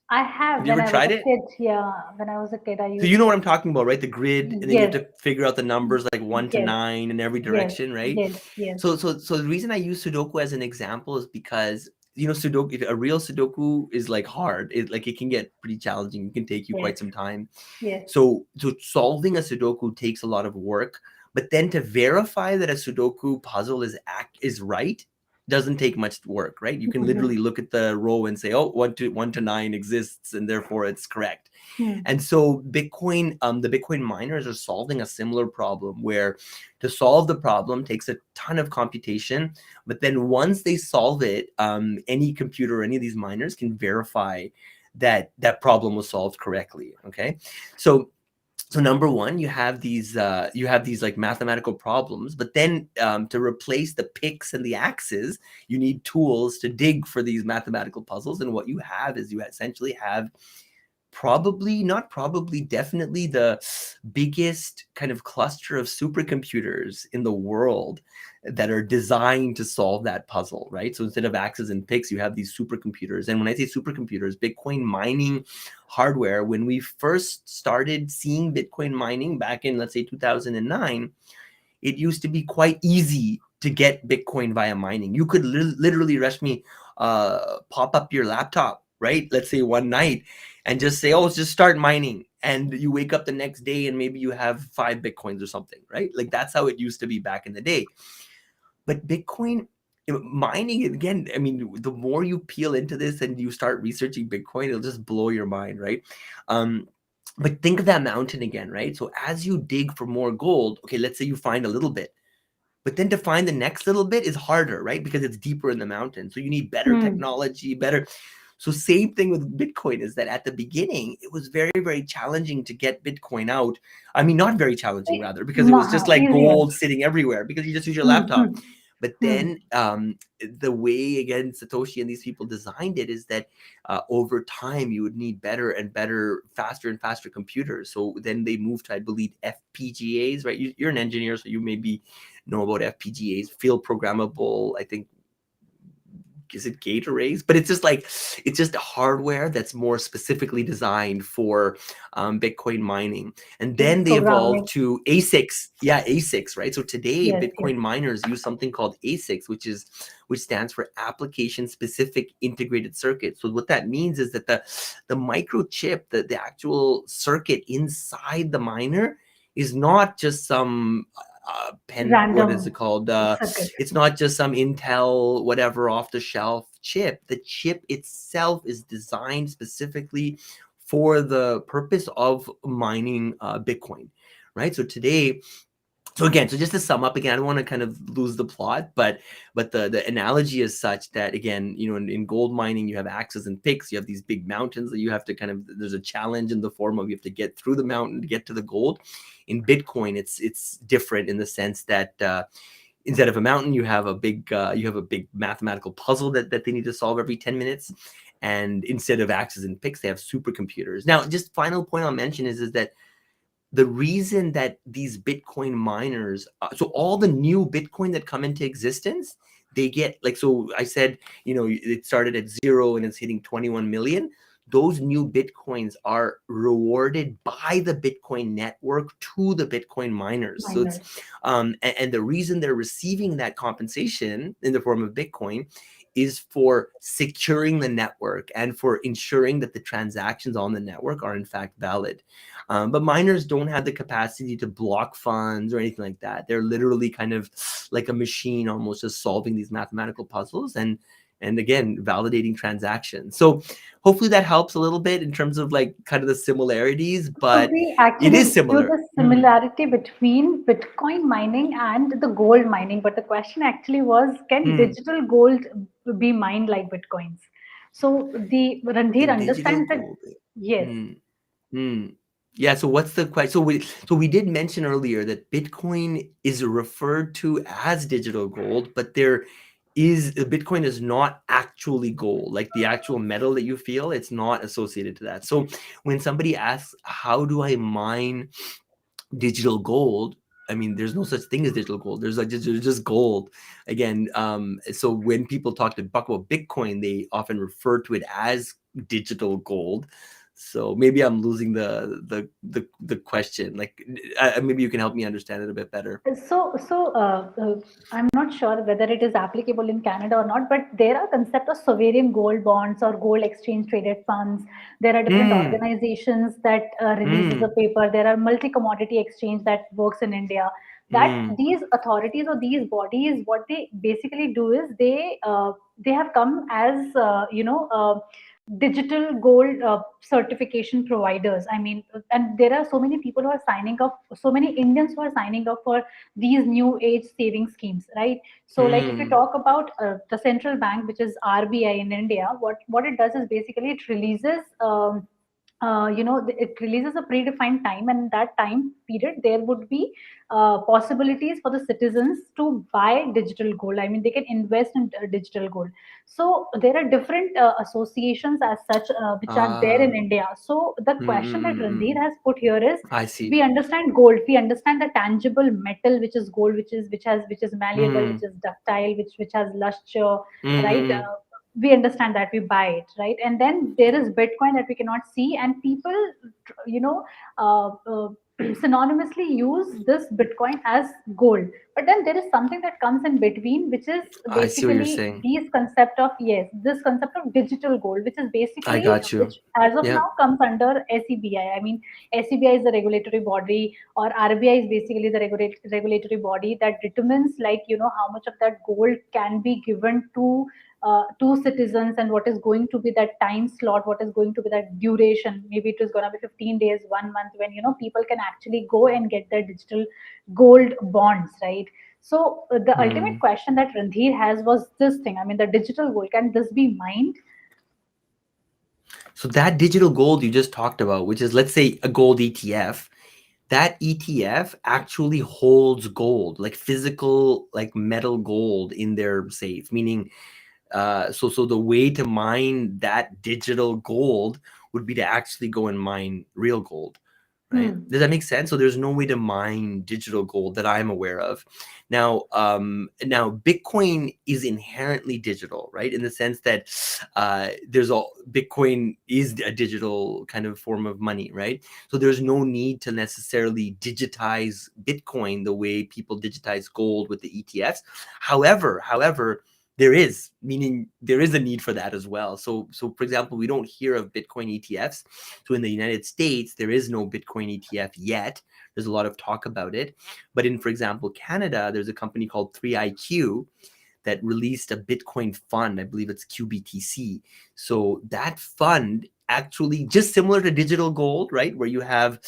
I Have have you when ever I was tried a it? kid. Yeah, when I was a kid, I So you know used what to. I'm talking about, right? The grid, and then you have Yes, to figure out the numbers like 1 to yes, 9 in every yes, direction, right? yes, yes. So the reason I use Sudoku as an example is because Sudoku, if a real Sudoku is like hard. It can get pretty challenging. It can take you Yes, quite some time. yes. So solving a Sudoku takes a lot of work, but then to verify that a Sudoku puzzle is right doesn't take much work, right? You can Mhm. literally look at the row and say, oh, 1 to 9 exists, and therefore it's correct. Hmm. And so the Bitcoin miners are solving a similar problem where to solve the problem takes a ton of computation, but then once they solve it, any computer, any of these miners can verify that that problem was solved correctly. Okay, so number one, you have these like mathematical problems, but then to replace the picks and the axes, you need tools to dig for these mathematical puzzles. And what you have is you essentially have probably, not probably, definitely the biggest kind of cluster of supercomputers in the world that are designed to solve that puzzle, right? So instead of axes and picks, you have these supercomputers. And when I say supercomputers, Bitcoin mining hardware, when we first started seeing Bitcoin mining back in, let's say, 2009, it used to be quite easy to get Bitcoin via mining. You could literally, Rashmi, pop up your laptop, right? Let's say one night and just say, oh, let's just start mining. And you wake up the next day and maybe you have 5 Bitcoins or something, right? Like that's how it used to be back in the day. But Bitcoin mining, again, I mean, the more you peel into this and you start researching Bitcoin, it'll just blow your mind, right? But think of that mountain again, right? So as you dig for more gold, okay, let's say you find a little bit, but then to find the next little bit is harder, right? Because it's deeper in the mountain. So you need better Hmm. technology, better. So same thing with Bitcoin is that at the beginning, it was very, very challenging to get Bitcoin out. I mean, not very challenging rather, because it was just like Easier. gold sitting everywhere because you just use your Hmm. laptop. Hmm. But Hmm. then the way, again, Satoshi and these people designed it is that over time you would need better and better, faster and faster computers. So then they moved to, I believe, FPGAs, right? You're an engineer, so you maybe know about FPGAs, field programmable, I think, is it gate arrays? But it's just hardware that's more specifically designed for Bitcoin mining. And then they evolved Programming. to ASICs. Yeah, ASICs, right? So today, Yes, yes. Bitcoin miners use something called ASICs, which stands for application specific integrated circuit. So what that means is that the microchip, the actual circuit inside the miner is not just some pen, what is it Random called? circuit. It's not just some Intel, whatever, off the shelf chip. The chip itself is designed specifically for the purpose of mining Bitcoin, right? So today, So again, so just to sum up again, I don't want to kind of lose the plot, but the analogy is such that again, in gold mining, you have axes and picks, you have these big mountains that you have to kind of, there's a challenge in the form of you have to get through the mountain to get to the gold. In Bitcoin, it's different in the sense that instead of a mountain, you have a big mathematical puzzle that they need to solve every 10 minutes. And instead of axes and picks, they have supercomputers. Now, just final point I'll mention is that the reason that these Bitcoin miners, so all the new Bitcoin that come into existence, they get like, so I said, it started at 0 and it's hitting 21 million. Those new Bitcoins are rewarded by the Bitcoin network to the Bitcoin miners. So it's, Miners. and the reason they're receiving that compensation in the form of Bitcoin is for securing the network and for ensuring that the transactions on the network are in fact valid. But miners don't have the capacity to block funds or anything like that. They're literally kind of like a machine, almost just solving these mathematical puzzles and again validating transactions. So hopefully that helps a little bit in terms of like kind of the similarities, So but we it actually is view similar. the similarity between Bitcoin mining and the gold mining, but the question actually was, can Mm. digital gold be mined like Bitcoins? So the Randhir Can digital understands that gold? yes. Mm. Mm. Yeah. So what's the question? So we did mention earlier that Bitcoin is referred to as digital gold, but Bitcoin is not actually gold, like the actual metal that you feel. It's not associated to that. So when somebody asks, "How do I mine digital gold?" I mean, there's no such thing as digital gold. There's just gold. Again, so when people talk about Bitcoin, they often refer to it as digital gold. So maybe I'm losing the question. Like, maybe you can help me understand it a bit better. So, I'm not sure whether it is applicable in Canada or not, but there are concept of sovereign gold bonds or gold exchange traded funds. There are different Mm, organizations that releases a mm, paper. There are multi commodity exchange that works in India. That mm, these authorities or these bodies, what they basically do is they have come as digital gold certification providers. I mean, and there are so many people who are signing up, so many Indians who are signing up for these new age saving schemes, right? So like if you mm. talk about the central bank, which is RBI in India, what it does is basically it releases it releases a predefined time, and in that time period there would be possibilities for the citizens to buy digital gold. I mean, they can invest in digital gold. So there are different associations as such which are there in Ah, India. So the mm, question mm, that mm, Randir mm. has put here is, I see. we understand gold, we understand the tangible metal which is gold, which is malleable, which Mm, is ductile, which has luster, mm, right? mm, We understand that, we buy it, right? And then there is Bitcoin that we cannot see, and people you know uh, uh, synonymously use this Bitcoin as gold. But then there is something that comes in between, which is I see what you're basically saying. these concept of, yes, this concept of digital gold, which is I basically, got you. which as of Yep. now comes under SEBI. I mean, SEBI is the regulatory body, or RBI is basically the regulatory body that determines, like, how much of that gold can be given to citizens, and what is going to be that time slot, what is going to be that duration. Maybe it is going to be 15 days, 1 month, when people can actually go and get their digital gold bonds, right? So the ultimate Mm. question that Randhir has was this thing. I mean, the digital gold, can this be mined? So that digital gold you just talked about, which is let's say a gold ETF, that ETF actually holds gold, like physical, like metal gold in their safe. Meaning, so the way to mine that digital gold would be to actually go and mine real gold, right? Hmm. Does that make sense? So there's no way to mine digital gold that I'm aware of. Now Bitcoin is inherently digital, right? In the sense that Bitcoin is a digital kind of form of money, right? So there's no need to necessarily digitize Bitcoin the way people digitize gold with the ETFs. However, there is a need for that as well. So for example, we don't hear of Bitcoin ETFs. So in the United States, there is no Bitcoin ETF yet. There's a lot of talk about it. But in, for example, Canada, there's a company called 3IQ that released a Bitcoin fund. I believe it's QBTC. So that fund actually just similar to digital gold, right? Where you have,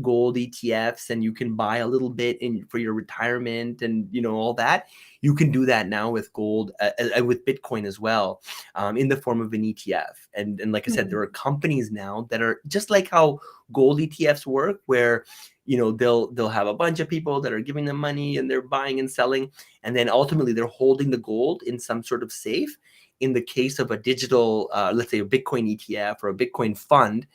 gold ETFs and you can buy a little bit in for your retirement and, all that. You can do that now with gold, with Bitcoin as well, in the form of an ETF. And like I said, there Hmm. are companies now that are just like how gold ETFs work, where they'll have a bunch of people that are giving them money and they're buying and selling, and then ultimately they're holding the gold in some sort of safe. In the case of a digital, let's say a Bitcoin ETF or a Bitcoin fund,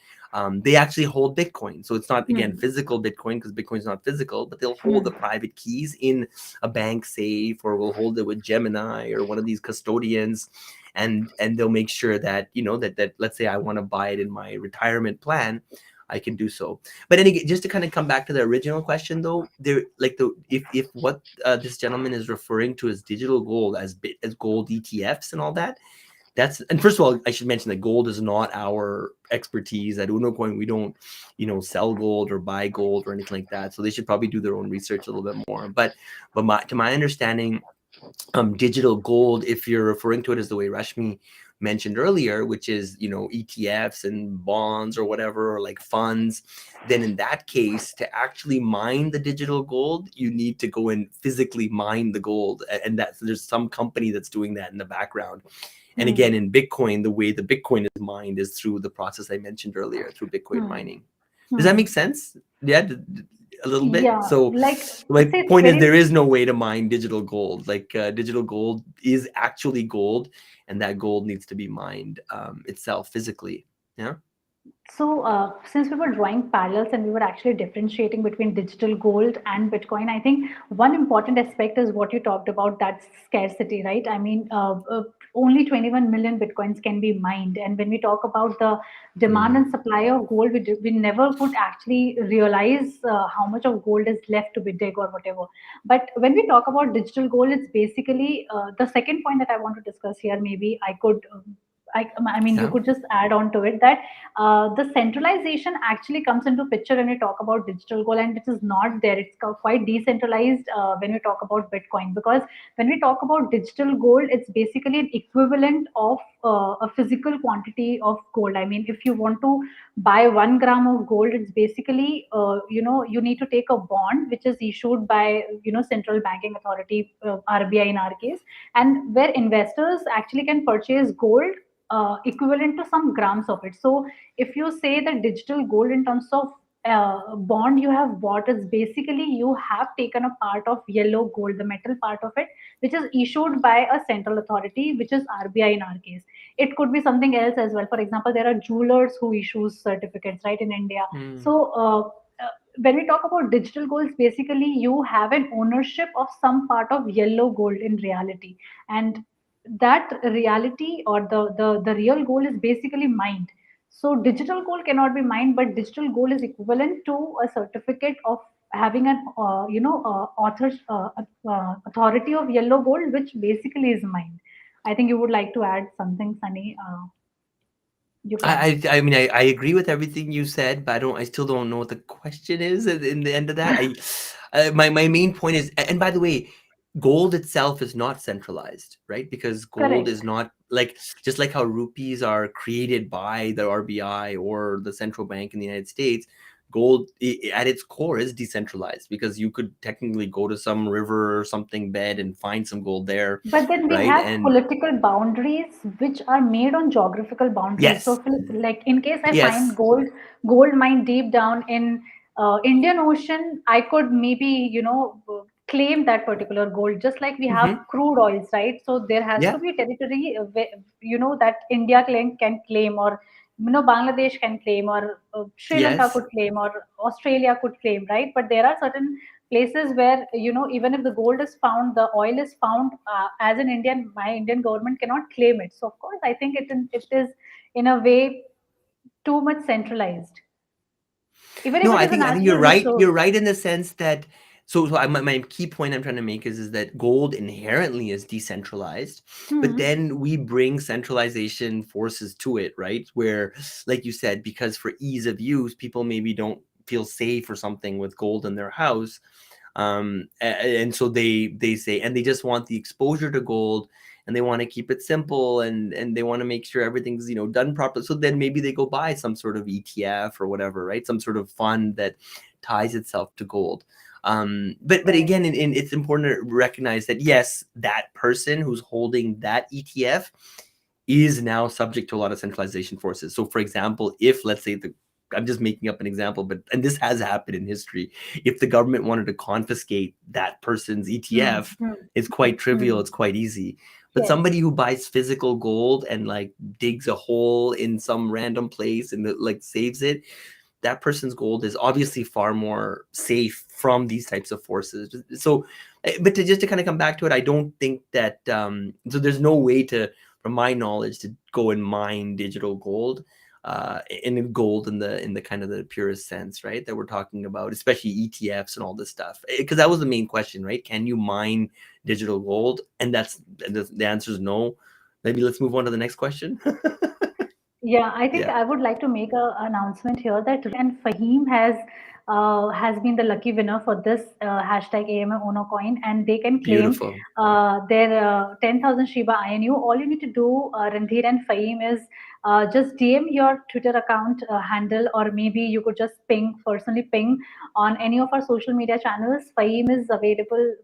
they actually hold Bitcoin. So it's not, again, Hmm. physical Bitcoin, because Bitcoin's not physical, but they'll hold the Hmm. private keys in a bank safe, or will hold it with Gemini or one of these custodians. And they'll make sure that, that let's say I want to buy it in my retirement plan, I can do so. But then again, just to kind of come back to the original question, though, there, like, if what this gentleman is referring to as digital gold, as gold ETFs and all that, and first of all, I should mention that gold is not our expertise at Unocoin. We don't, sell gold or buy gold or anything like that. So they should probably do their own research a little bit more. But to my understanding, digital gold, if you're referring to it as the way Rashmi mentioned earlier, which is, ETFs and bonds or whatever, or like funds, then in that case, to actually mine the digital gold, you need to go and physically mine the gold. And that, there's some company that's doing that in the background. And Hmm. again, in Bitcoin, the way the Bitcoin is mined is through the process I mentioned earlier, through Bitcoin Hmm. mining. Does that Hmm. make sense? Yeah, a little bit. Yeah, So like, my see, it's point is, very. there is no way to mine digital gold. Like, digital gold is actually gold, and that gold needs to be mined itself physically. Yeah. So, since we were drawing parallels and we were actually differentiating between digital gold and Bitcoin, I think one important aspect is what you talked about, that's scarcity, right? I mean, only 21 million Bitcoins can be mined. And when we talk about the demand Mm. and supply of gold, we never could actually realize how much of gold is left to be dig or whatever. But when we talk about digital gold, it's basically the second point that I want to discuss here. Maybe I could. I mean, you Yeah. could just add on to it that the centralization actually comes into picture when we talk about digital gold, and which is not there. It's quite decentralized when we talk about Bitcoin, because when we talk about digital gold, it's basically an equivalent of a physical quantity of gold. I mean, if you want to buy 1 gram of gold, it's basically you need to take a bond which is issued by central banking authority, RBI in our case, and where investors actually can purchase gold equivalent to some grams of it. So if you say that digital gold in terms of bond you have bought, is basically you have taken a part of yellow gold, the metal part of it, which is issued by a central authority, which is RBI in our case. It could be something else as well. For example, there are jewelers who issues certificates, right, in India. Mm. So when we talk about digital gold, basically you have an ownership of some part of yellow gold in reality, and that reality or the real gold is basically mined. So digital gold cannot be mined, but digital gold is equivalent to a certificate of having an authority of yellow gold, which basically is mined. I think you would like to add something, Sunny. You can. I mean, I agree with everything you said, but I still don't know what the question is in the end of that. My main point is, and by the way, gold itself is not centralized, right? Because gold is Correct. not like, just like how rupees are created by the RBI or the central bank in the United States. Gold at its core is decentralized, because you could technically go to some river or something bed and find some gold there, But then we right? have And political boundaries which are made on geographical boundaries. So, yes, if, like in case I find yes. gold mine deep down in Indian Ocean, I could maybe claim that particular gold. Just like we have Hmm. crude oils, right? So there has to Yeah. be a territory that India can claim, or Bangladesh can claim, or Sri Lanka Yes. could claim, or Australia could claim, right? But there are certain places where even if the gold is found, the oil is found, as an Indian, my Indian government cannot claim it. So of course I think it is in a way too much centralized, even if No, it is a I think natural you're right. resource. You're right in the sense that, my key point I'm trying to make is that gold inherently is decentralized, but Hmm. then we bring centralization forces to it, right? Where, like you said, because for ease of use, people maybe don't feel safe or something with gold in their house, and so they say, and they just want the exposure to gold, and they want to keep it simple, and they want to make sure everything's, you know, done properly. So then maybe they go buy some sort of ETF or whatever, right? Some sort of fund that ties itself to gold. But Correct. again, it's important to recognize that yes, that person who's holding that ETF is now subject to a lot of centralization forces. So, for example, if let's say I'm just making up an example, but and this has happened in history, if the government wanted to confiscate that person's Hmm. ETF, Hmm. it's quite trivial, Hmm. it's quite easy. But Yes. somebody who buys physical gold and like digs a hole in some random place and like saves it, that person's gold is obviously far more safe from these types of forces. So, but to just to kind of come back to it, I don't think that so there's no way to, from my knowledge, to go and mine digital gold, in gold in the kind of the purest sense, right? That we're talking about, especially ETFs and all this stuff. Because that was the main question, right? Can you mine digital gold? And the answer is no. Maybe let's move on to the next question. Yeah, I think Yeah, I would like to make a announcement here that and Fahim has been the lucky winner for this hashtag AMA Unocoin, and they can claim beautiful. their 10,000 Shiba INU. All you need to do, Randhir and Fahim, is just DM your Twitter account handle, or maybe you could just personally ping on any of our social media channels. Fahim is available.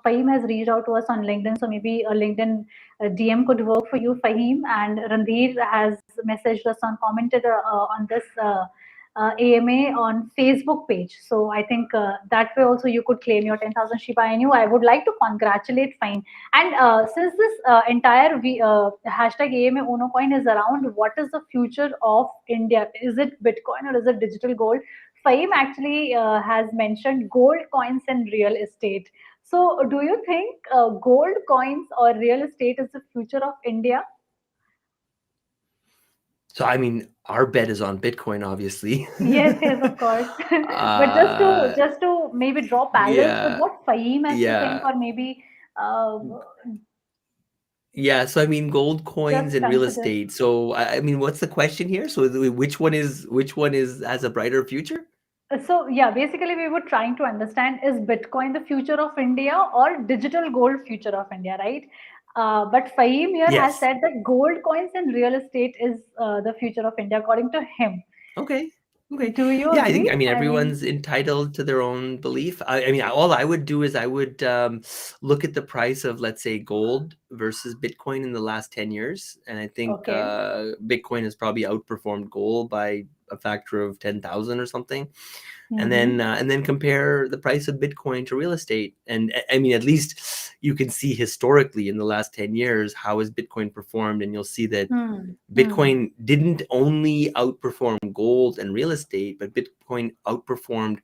Fahim has reached out to us on LinkedIn, so maybe a LinkedIn DM could work for you, Fahim. And Randhir has messaged us on, commented on this AMA on Facebook page. So I think that way also you could claim your 10,000 Shiba Inu. I would like to congratulate Fahim. And since this entire hashtag AMA Uno coin is around, what is the future of India? Is it Bitcoin or is it digital gold? Fahim actually has mentioned gold coins and real estate. So, do you think gold coins or real estate is the future of India? So I mean, our bet is on Bitcoin, obviously. Yes, yes, of course. But uh, just to maybe draw parallels with yeah, what Fahim has to think, yeah, or maybe uh, yeah. So I mean, gold coins just and real consider. estate. So I mean, what's the question here? So which one is has a brighter future? So yeah, basically we were trying to understand, is Bitcoin the future of India or digital gold future of India, right? But Fahim here has Yes. said that gold coins and real estate is the future of India, according to him. Okay. Okay. Do you Yeah, agree? I mean, I mean, everyone's entitled to their own belief. I mean, all I would do is I would look at the price of, let's say, gold versus Bitcoin in the last 10 years. And I think okay. Bitcoin has probably outperformed gold by a factor of 10,000 or something. Mm-hmm. And then compare the price of Bitcoin to real estate. And I mean, at least you can see historically in the last 10 years how has Bitcoin performed, and you'll see that Hmm. Hmm. Bitcoin didn't only outperform gold and real estate, but Bitcoin outperformed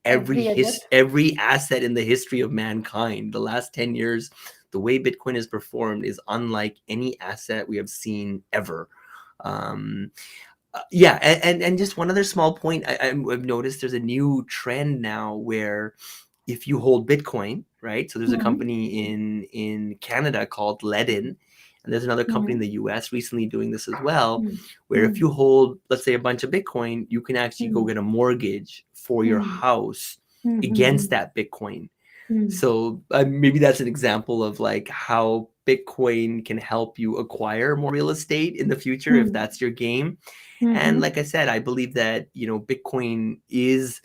Every other. every asset in the history of mankind. The last 10 years, the way Bitcoin has performed is unlike any asset we have seen ever. Um, yeah, and just one other small point, I've noticed there's a new trend now where if you hold Bitcoin, right? So there's a Hmm. company in Canada called Ledin, and there's another company in Hmm. the US recently doing this as well, Hmm. where if Hmm. you hold, let's say, a bunch of Bitcoin, you can actually go Hmm. get a mortgage for your Hmm. house Hmm. against Hmm. that Bitcoin. Hmm. So maybe that's an example of like how Bitcoin can help you acquire more real estate in the future if Hmm. that's your game. Hmm. And Hmm. like I said, I believe that, you know, Bitcoin is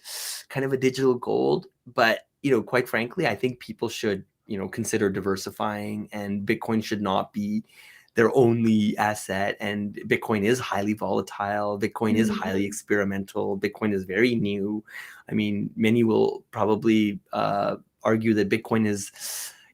kind of a digital gold, but, you know, quite frankly, I think people should, you know, consider diversifying, and Bitcoin should not be their only asset. And Bitcoin is highly volatile. Bitcoin is highly Hmm. experimental. Bitcoin is very new. I mean, many will probably argue that Bitcoin is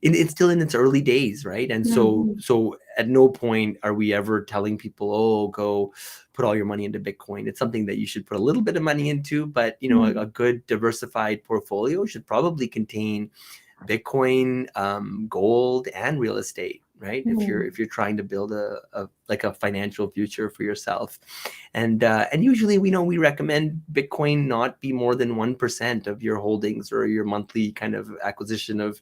it's still in its early days, right? And so Hmm. at no point are we ever telling people, oh, go put all your money into Bitcoin. It's something that you should put a little bit of money into, but you know, Hmm. a good diversified portfolio should probably contain Bitcoin, gold, and real estate, right? Hmm. If you're trying to build a like a financial future for yourself, and usually we know we recommend Bitcoin not be more than 1% of your holdings or your monthly kind of acquisition of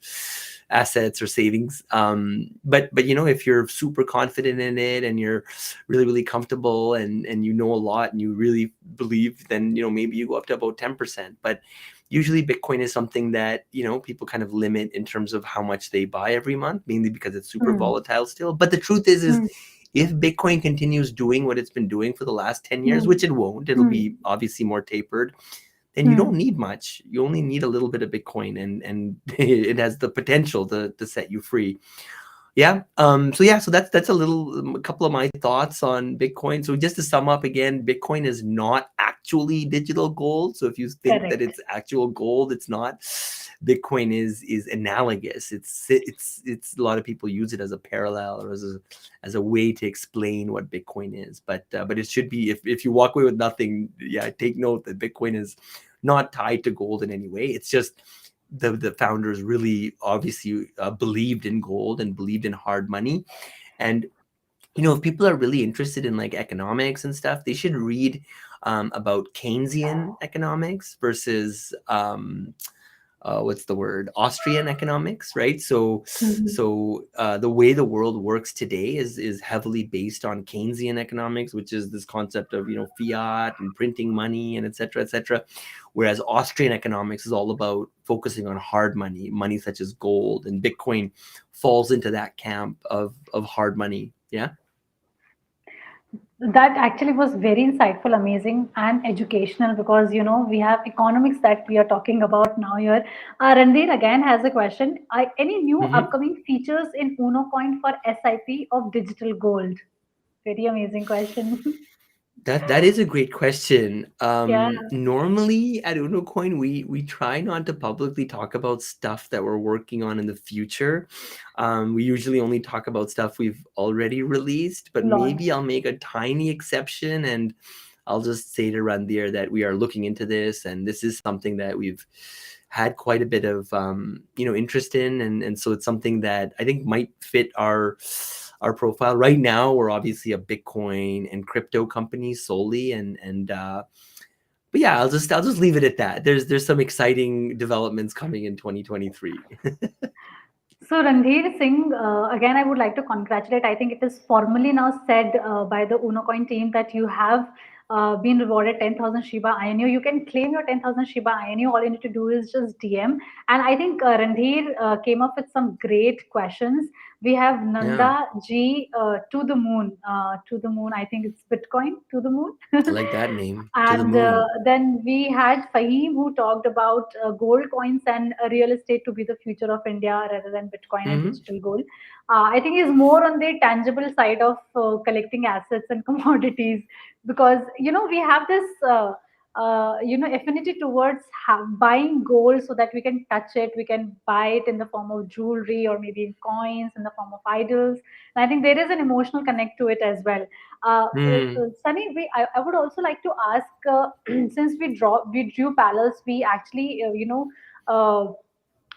assets or savings. But you know, if you're super confident in it and you're really comfortable and you know a lot and you really believe, then you know maybe you go up to about 10%. But Usually Bitcoin is something that, people kind of limit in terms of how much they buy every month, mainly because it's super Hmm. volatile still. But the truth is Hmm. if Bitcoin continues doing what it's been doing for the last 10 years, Hmm. which it won't, it'll Hmm. be obviously more tapered, then you don't Hmm. need much. You only need a little bit of Bitcoin, and it has the potential to set you free. Yeah. So that's a couple of my thoughts on Bitcoin. So just to sum up again, Bitcoin is not actually digital gold. So if you think that Correct. it's actual gold, it's not. Bitcoin is analogous. It's a lot of people use it as a parallel or as a way to explain what Bitcoin is. But it should be, if you walk away with nothing, yeah, take note that Bitcoin is not tied to gold in any way. It's just the founders really obviously believed in gold and believed in hard money. And if people are really interested in like economics and stuff, they should read about Keynesian economics versus what's the word, Austrian economics, right? so Hmm. so the way the world works today is heavily based on Keynesian economics, which is this concept of fiat and printing money and etc., whereas Austrian economics is all about focusing on hard money such as gold, and Bitcoin falls into that camp of hard money. Yeah. That actually was very insightful, amazing, and educational, because we have economics that we are talking about now here. Ranveer again has a question. Any new Mm-hmm. upcoming features in Unocoin for SIP of digital gold? Very amazing question. That is a great question. Yeah, Normally at Unocoin, we try not to publicly talk about stuff that we're working on in the future. We usually only talk about stuff we've already released, but maybe launched. I'll make a tiny exception, and I'll just say to Randir that we are looking into this, and this is something that we've had quite a bit of interest in, and so it's something that I think might fit our profile. Right now we're obviously a Bitcoin and crypto company solely, and but yeah, I'll just leave it at that. There's some exciting developments coming in 2023. So, Randhir Singh, again, I would like to congratulate. I think it is formally now said by the Unocoin team that you have been rewarded 10,000 Shiba Inu. You can claim your 10,000 Shiba Inu. All you need to do is just DM. And I think Randhir came up with some great questions. We have Yeah, Nanda G to the moon. To the moon. I think it's Bitcoin to the moon. I like that name, to the And moon. then we had Fahim, who talked about gold coins and real estate to be the future of India rather than Bitcoin and Hmm. digital gold. I think he's more on the tangible side of collecting assets and commodities, because we have this affinity towards buying gold so that we can touch it, we can buy it in the form of jewelry or maybe in coins in the form of idols. And I think there is an emotional connect to it as well. Sunny, I would also like to ask, since we drew parallels, we actually, uh,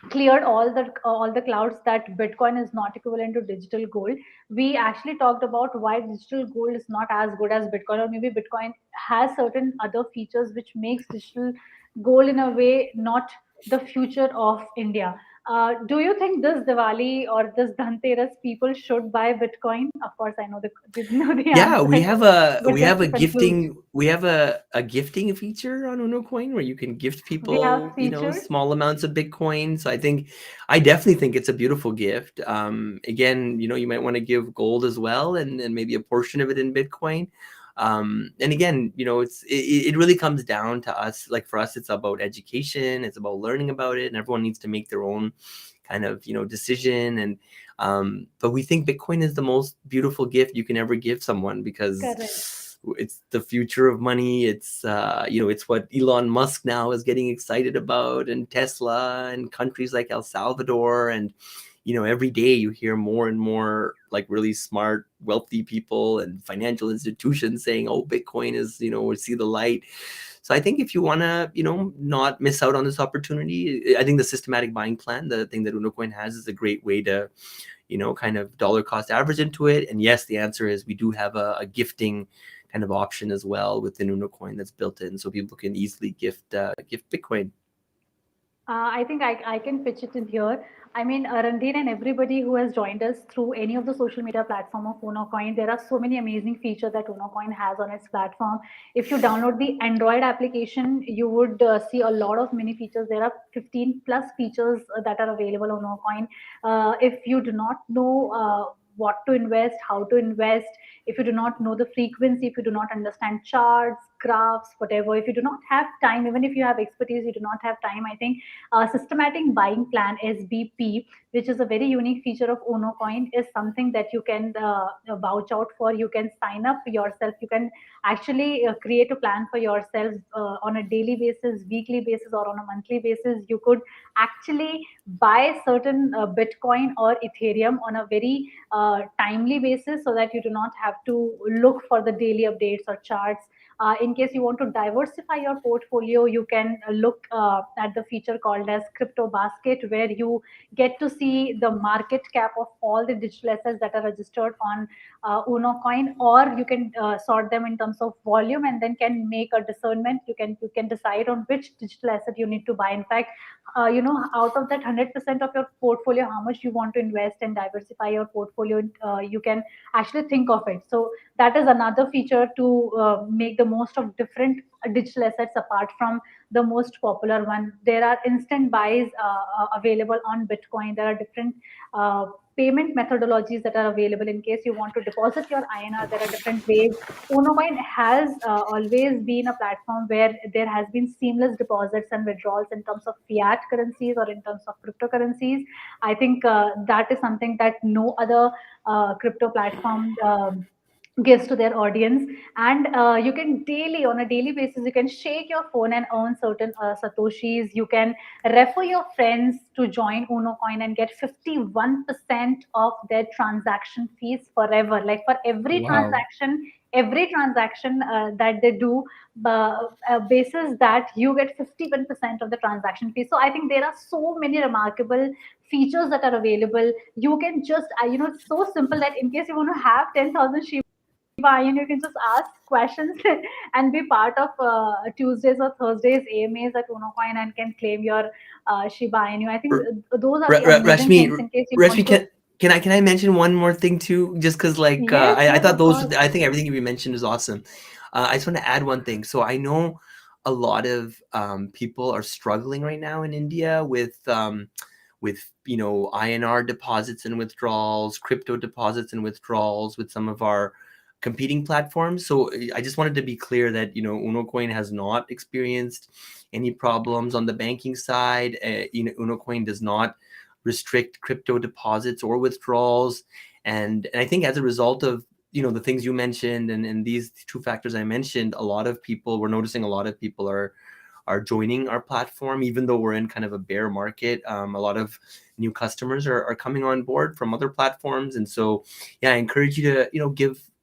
cleared all the clouds that Bitcoin is not equivalent to digital gold. We actually talked about why digital gold is not as good as Bitcoin, or maybe Bitcoin has certain other features which makes digital gold in a way not the future of India. Do you think this Diwali or this Dhanteras people should buy Bitcoin? Of course, I know the know the Yeah, we answer, have a but we just have to a conclude, gifting we have a gifting feature on Unocoin where you can gift we have people, features. small amounts of Bitcoin. So I definitely think it's a beautiful gift. Again, you might want to give gold as well, and maybe a portion of it in Bitcoin. And again, it really comes down to us. Like for us, it's about education, it's about learning about it, and everyone needs to make their own kind of decision. But we think Bitcoin is the most beautiful gift you can ever give someone, Correct. because it's the future of money. It's what Elon Musk now is getting excited about, and Tesla, and countries like El Salvador. And every day you hear more and more like really smart, wealthy people and financial institutions saying, oh, Bitcoin is, we see the light. So I think if you want to, not miss out on this opportunity, I think the systematic buying plan, the thing that Unocoin has, is a great way to, kind of dollar cost average into it. And yes, the answer is we do have a gifting kind of option as well within Unocoin that's built in, so people can easily gift Bitcoin. I think I can pitch it in here. I mean, Randhir and everybody who has joined us through any of the social media platform of Unocoin, there are so many amazing features that Unocoin has on its platform. If you download the Android application, you would see a lot of many features. There are 15 plus features that are available on Unocoin. If you do not know what to invest, how to invest, if you do not know the frequency, if you do not understand charts, graphs, whatever, if you do not have time, even if you have expertise, you do not have time, I think systematic buying plan SBP, which is a very unique feature of Unocoin, is something that you can vouch out for. You can sign up yourself. You can actually create a plan for yourself on a daily basis, weekly basis, or on a monthly basis. You could actually buy certain Bitcoin or Ethereum on a very timely basis, so that you do not have to look for the daily updates or charts. In case you want to diversify your portfolio, you can look at the feature called as Crypto Basket, where you get to see the market cap of all the digital assets that are registered on Unocoin, or you can sort them in terms of volume, and then can make a discernment. You can decide on which digital asset you need to buy. In fact, out of that 100% of your portfolio, how much you want to invest and diversify your portfolio, you can actually think of it. So that is another feature to make the most of different digital assets apart from the most popular one. There are instant buys available on Bitcoin. There are different payment methodologies that are available in case you want to deposit your INR. There are different ways. Unocoin has always been a platform where there has been seamless deposits and withdrawals in terms of fiat currencies or in terms of cryptocurrencies. I think that is something that no other crypto platform gives to their audience. And you can daily, on a daily basis, you can shake your phone and earn certain satoshis. You can refer your friends to join Unocoin and get 51% of their transaction fees forever. Like for Wow. every transaction that they do, basis that you get 51% of the transaction fee. So I think there are so many remarkable features that are available. You can just it's so simple that in case you want to have 10,000 and you can just ask questions and be part of Tuesdays or Thursdays AMAs at Unocoin and can claim your Shiba Inu. I think those are the amazing Rashmi, things in case you Rashmi, want to. can I mention one more thing too? Just because like Yes, I yes, thought of those course. I think everything you mentioned is awesome. I just want to add one thing. So I know a lot of people are struggling right now in India with INR deposits and withdrawals, crypto deposits and withdrawals with some of our competing platforms. So I just wanted to be clear that Unocoin has not experienced any problems on the banking side. Unocoin does not restrict crypto deposits or withdrawals, and I think as a result of the things you mentioned and these two factors I mentioned, we're noticing a lot of people are joining our platform, even though we're in kind of a bear market. A lot of new customers are coming on board from other platforms, and so yeah, I encourage you to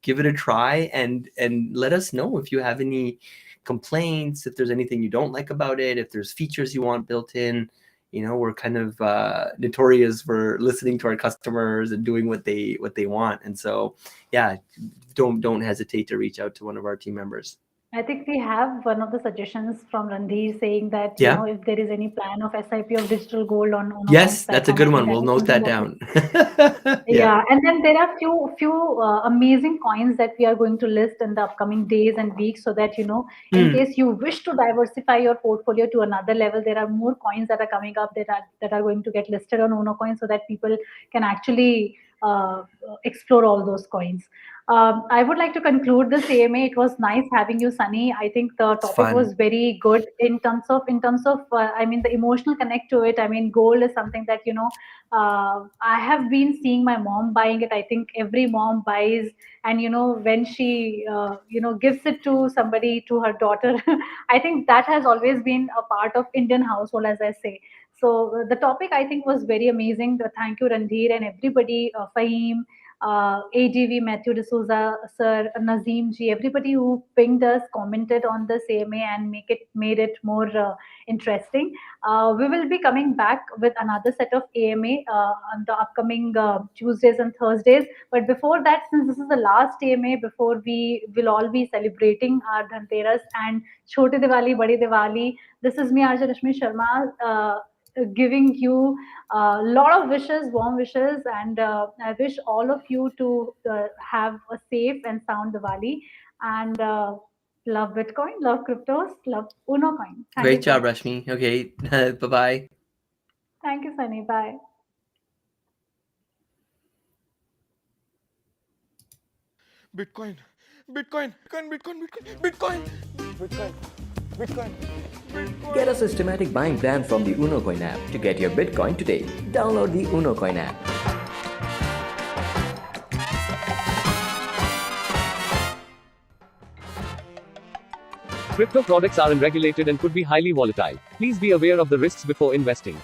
give it a try and let us know if you have any complaints, if there's anything you don't like about it, if there's features you want built in. We're kind of notorious for listening to our customers and doing what they want, and so yeah, don't hesitate to reach out to one of our team members. I think we have one of the suggestions from Randhir saying that, Yeah. if there is any plan of SIP of digital gold on Unocoin's Yes, that's a platform, I good think one. that We'll is note something that that down. Yeah. yeah, and then there are few amazing coins that we are going to list in the upcoming days and weeks, so that in Mm. case you wish to diversify your portfolio to another level, there are more coins that are coming up that are going to get listed on Unocoin, so that people can actually explore all those coins. I would like to conclude this AMA. It was nice having you, Sunny. I think the It's topic was fun. very good in terms of I mean the emotional connect to it. I mean, gold is something that I have been seeing my mom buying it. I think every mom buys, and when she gives it to somebody, to her daughter, I think that has always been a part of Indian household, as I say. So the topic I think was very amazing. Thank you, Randhir, and everybody, Fahim, AGV, Matthew D'Souza, Sir Nazim ji, everybody who pinged us, commented on the CMA and made it more interesting. We will be coming back with another set of AMA on the upcoming Tuesdays and Thursdays. But before that, since this is the last AMA before we will all be celebrating our Dhanteras and Choti Diwali, Badi Diwali, this is me, Arja Rashmi Sharma. giving you a lot of wishes, warm wishes, and I wish all of you to have a safe and sound Diwali. And love Bitcoin, love cryptos, love Unocoin. Thank you Great so job, much. Rashmi. Okay, bye bye. Thank you, Sunny. Bye. Bitcoin, Bitcoin, Bitcoin, Bitcoin, Bitcoin, Bitcoin, Bitcoin, Bitcoin. Get a systematic buying plan from the Unocoin app to get your Bitcoin today. Download the Unocoin app. Crypto products are unregulated and could be highly volatile. Please be aware of the risks before investing.